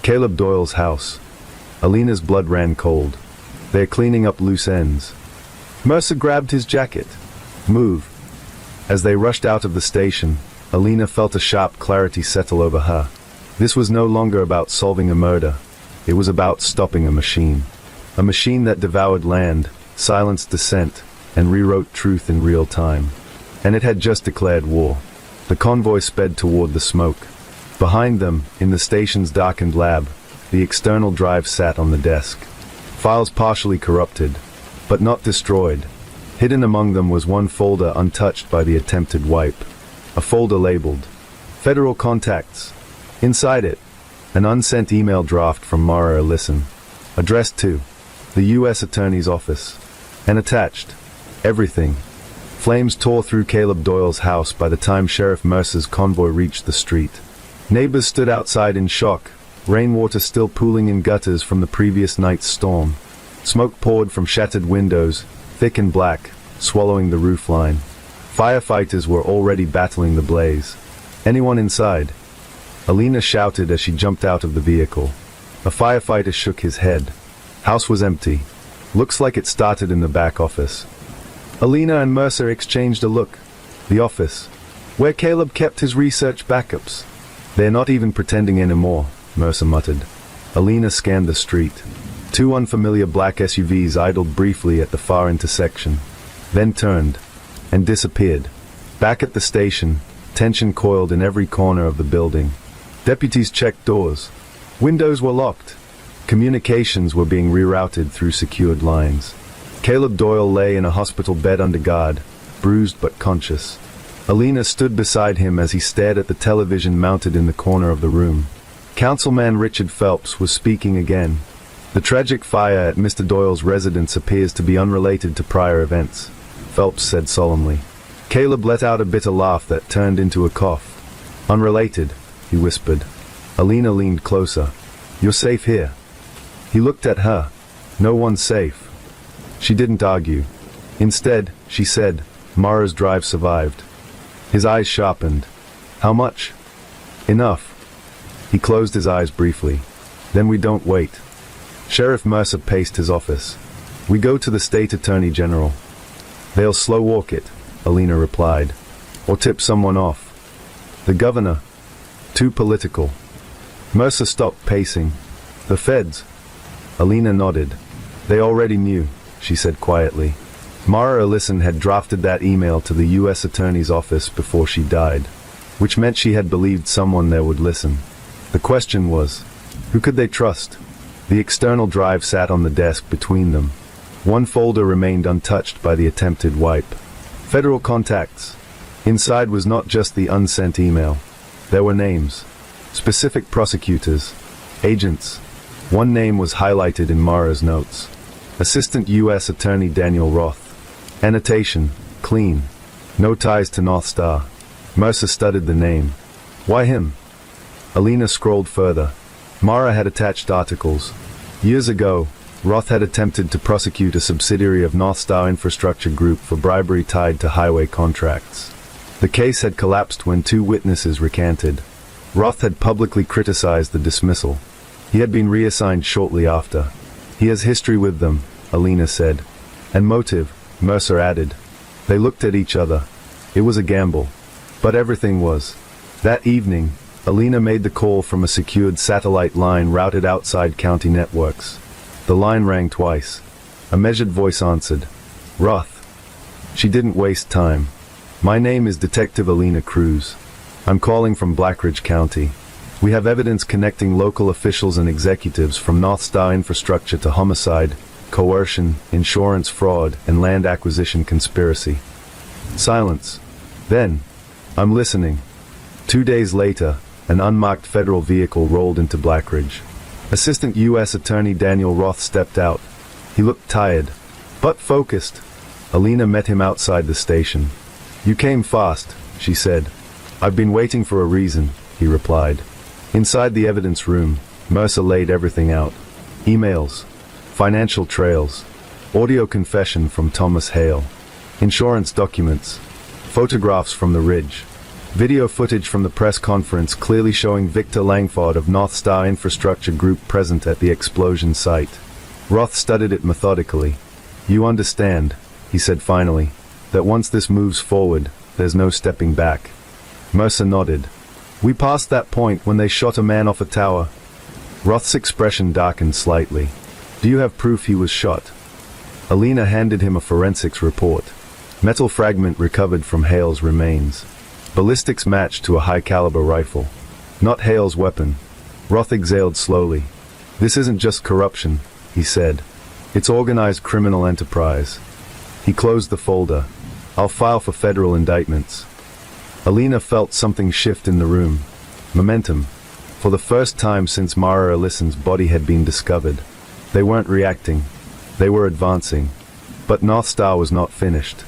[SPEAKER 1] Caleb Doyle's house. Alina's blood ran cold. They're cleaning up loose ends. Mercer grabbed his jacket. Move. As they rushed out of the station, Alina felt a sharp clarity settle over her. This was no longer about solving a murder. It was about stopping a machine. A machine that devoured land, silenced dissent, and rewrote truth in real time. And it had just declared war. The convoy sped toward the smoke. Behind them, in the station's darkened lab, the external drive sat on the desk. Files partially corrupted, but not destroyed. Hidden among them was one folder untouched by the attempted wipe. A folder labeled Federal Contacts. Inside it, an unsent email draft from Mara Ellison, addressed to the U.S. Attorney's Office, and attached, everything. Flames tore through Caleb Doyle's house by the time Sheriff Mercer's convoy reached the street. Neighbors stood outside in shock, rainwater still pooling in gutters from the previous night's storm. Smoke poured from shattered windows, thick and black, swallowing the roofline. Firefighters were already battling the blaze. "Anyone inside?" Alina shouted as she jumped out of the vehicle. A firefighter shook his head. House was empty. "Looks like it started in the back office." Alina and Mercer exchanged a look. The office, where Caleb kept his research backups. "They're not even pretending anymore," Mercer muttered. Alina scanned the street. Two unfamiliar black SUVs idled briefly at the far intersection, then turned and disappeared. Back at the station, tension coiled in every corner of the building. Deputies checked doors. Windows were locked. Communications were being rerouted through secured lines. Caleb Doyle lay in a hospital bed under guard, bruised but conscious. Alina stood beside him as he stared at the television mounted in the corner of the room. Councilman Richard Phelps was speaking again. "The tragic fire at Mr. Doyle's residence appears to be unrelated to prior events," Phelps said solemnly. Caleb let out a bitter laugh that turned into a cough. "Unrelated," he whispered. Alina leaned closer. "You're safe here." He looked at her. "No one's safe." She didn't argue. Instead, she said, "Mara's drive survived." His eyes sharpened. "How much?" "Enough." He closed his eyes briefly. "Then we don't wait." Sheriff Mercer paced his office. "We go to the state attorney general." "They'll slow walk it," Alina replied. "Or tip someone off." "The governor." "Too political." Mercer stopped pacing. "The feds." Alina nodded. "They already knew," she said quietly. Mara Ellison had drafted that email to the U.S. Attorney's office before she died, which meant she had believed someone there would listen. The question was, who could they trust? The external drive sat on the desk between them. One folder remained untouched by the attempted wipe. Federal contacts. Inside was not just the unsent email. There were names. Specific prosecutors. Agents. One name was highlighted in Mara's notes. Assistant U.S. Attorney Daniel Roth. Annotation. Clean. No ties to North Star. Mercer studied the name. Why him? Alina scrolled further. Mara had attached articles. Years ago, Roth had attempted to prosecute a subsidiary of North Star Infrastructure Group for bribery tied to highway contracts. The case had collapsed when two witnesses recanted. Roth had publicly criticized the dismissal. He had been reassigned shortly after. "He has history with them," Alina said. "And motive," Mercer added. They looked at each other. It was a gamble. But everything was. That evening, Alina made the call from a secured satellite line routed outside county networks. The line rang twice. A measured voice answered. "Roth." She didn't waste time. "My name is Detective Alina Cruz. I'm calling from Blackridge County. We have evidence connecting local officials and executives from North Star Infrastructure to homicide, coercion, insurance fraud, and land acquisition conspiracy." Silence. Then, "I'm listening." 2 days later, an unmarked federal vehicle rolled into Blackridge. Assistant U.S. Attorney Daniel Roth stepped out. He looked tired, but focused. Alina met him outside the station. "You came fast," she said. "I've been waiting for a reason," he replied. Inside the evidence room, Mercer laid everything out. Emails, financial trails, audio confession from Thomas Hale, insurance documents, photographs from the ridge, video footage from the press conference clearly showing Victor Langford of North Star Infrastructure Group present at the explosion site. Roth studied it methodically. "You understand," he said finally, "that once this moves forward, there's no stepping back." Mercer nodded. "We passed that point when they shot a man off a tower." Roth's expression darkened slightly. "Do you have proof he was shot?" Alina handed him a forensics report. Metal fragment recovered from Hale's remains. Ballistics matched to a high-caliber rifle. Not Hale's weapon. Roth exhaled slowly. "This isn't just corruption," he said. "It's organized criminal enterprise." He closed the folder. "I'll file for federal indictments." Alina felt something shift in the room. Momentum. For the first time since Mara Ellison's body had been discovered. They weren't reacting. They were advancing. But North Star was not finished.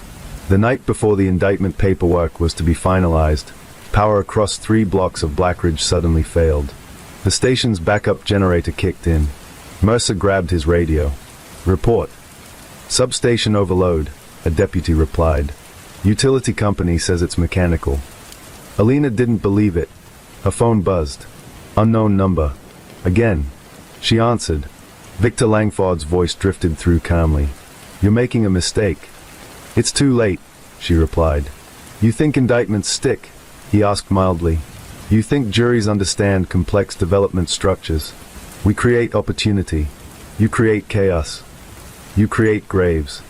[SPEAKER 1] The night before the indictment paperwork was to be finalized, power across 3 blocks of Blackridge suddenly failed. The station's backup generator kicked in. Mercer grabbed his radio. "Report. Substation overload," a deputy replied. "Utility company says it's mechanical." Alina didn't believe it. Her phone buzzed. Unknown number. Again. She answered. Victor Langford's voice drifted through calmly. "You're making a mistake." "It's too late," she replied. "You think indictments stick?" he asked mildly. "You think juries understand complex development structures? We create opportunity. You create chaos. You create graves."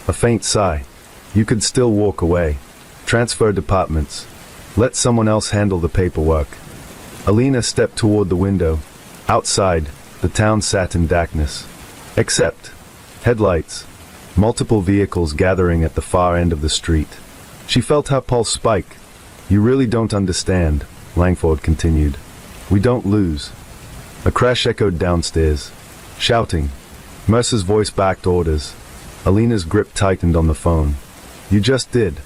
[SPEAKER 1] A faint sigh. "You could still walk away. Transfer departments. Let someone else handle the paperwork." Alina stepped toward the window. Outside, the town sat in darkness. Except headlights. Multiple vehicles gathering at the far end of the street. She felt her pulse spike. "You really don't understand," Langford continued. "We don't lose." A crash echoed downstairs. Shouting. Mercer's voice backed orders. Alina's grip tightened on the phone. "You just did."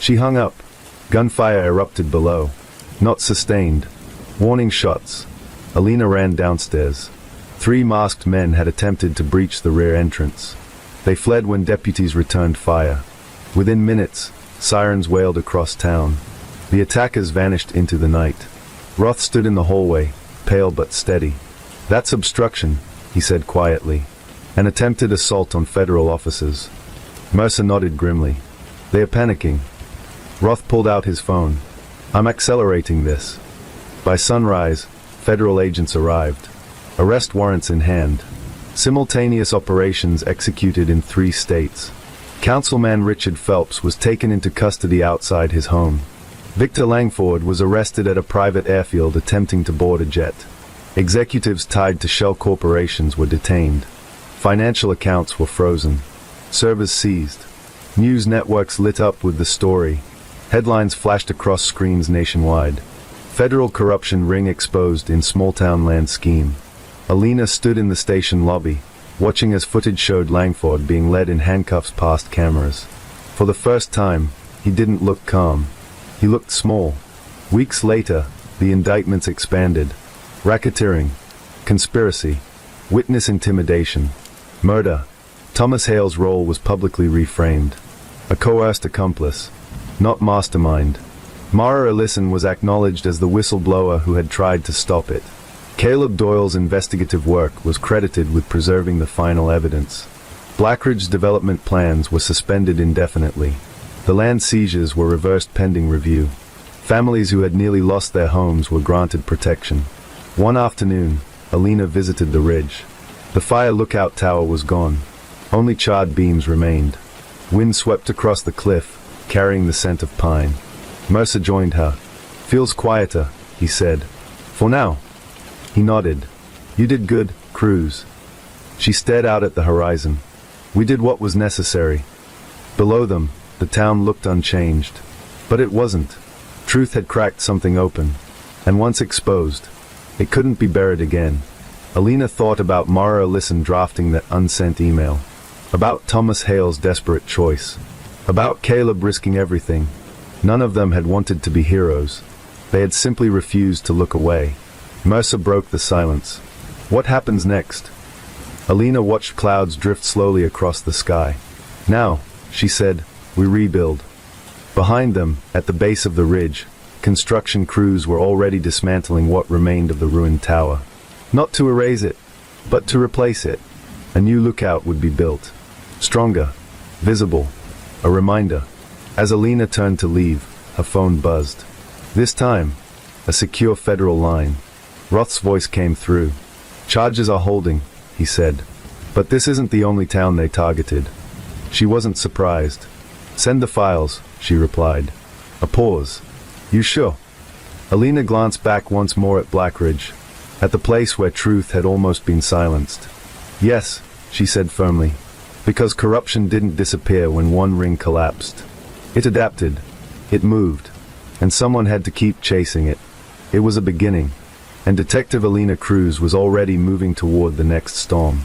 [SPEAKER 1] She hung up. Gunfire erupted below. Not sustained. Warning shots. Alina ran downstairs. 3 masked men had attempted to breach the rear entrance. They fled when deputies returned fire. Within minutes, sirens wailed across town. The attackers vanished into the night. Roth stood in the hallway, pale but steady. "That's obstruction," he said quietly. "An attempted assault on federal officers." Mercer nodded grimly. "They are panicking." Roth pulled out his phone. "I'm accelerating this." By sunrise, federal agents arrived. Arrest warrants in hand. Simultaneous operations executed in 3 states. Councilman Richard Phelps was taken into custody outside his home. Victor Langford was arrested at a private airfield attempting to board a jet. Executives tied to shell corporations were detained. Financial accounts were frozen. Servers seized. News networks lit up with the story. Headlines flashed across screens nationwide. Federal corruption ring exposed in small-town land scheme. Alina stood in the station lobby, watching as footage showed Langford being led in handcuffs past cameras. For the first time, he didn't look calm. He looked small. Weeks later, the indictments expanded. Racketeering, conspiracy, witness intimidation, murder. Thomas Hale's role was publicly reframed. A coerced accomplice, not mastermind. Mara Ellison was acknowledged as the whistleblower who had tried to stop it. Caleb Doyle's investigative work was credited with preserving the final evidence. Blackridge's development plans were suspended indefinitely. The land seizures were reversed pending review. Families who had nearly lost their homes were granted protection. One afternoon, Alina visited the ridge. The fire lookout tower was gone. Only charred beams remained. Wind swept across the cliff, carrying the scent of pine. Mercer joined her. "Feels quieter," he said. "For now." He nodded. "You did good, Cruz." She stared out at the horizon. "We did what was necessary." Below them, the town looked unchanged. But it wasn't. Truth had cracked something open. And once exposed, it couldn't be buried again. Alina thought about Mara Ellison drafting that unsent email. About Thomas Hale's desperate choice. About Caleb risking everything. None of them had wanted to be heroes. They had simply refused to look away. Mercer broke the silence. "What happens next?" Alina watched clouds drift slowly across the sky. "Now," she said, "we rebuild." Behind them, at the base of the ridge, construction crews were already dismantling what remained of the ruined tower. Not to erase it, but to replace it. A new lookout would be built. Stronger. Visible. A reminder. As Alina turned to leave, her phone buzzed. This time, a secure federal line. Roth's voice came through. "Charges are holding," he said. "But this isn't the only town they targeted." She wasn't surprised. "Send the files," she replied. A pause. "You sure?" Alina glanced back once more at Blackridge, at the place where truth had almost been silenced. "Yes," she said firmly, "because corruption didn't disappear when one ring collapsed. It adapted. It moved. And someone had to keep chasing it. It was a beginning. And Detective Alina Cruz was already moving toward the next storm.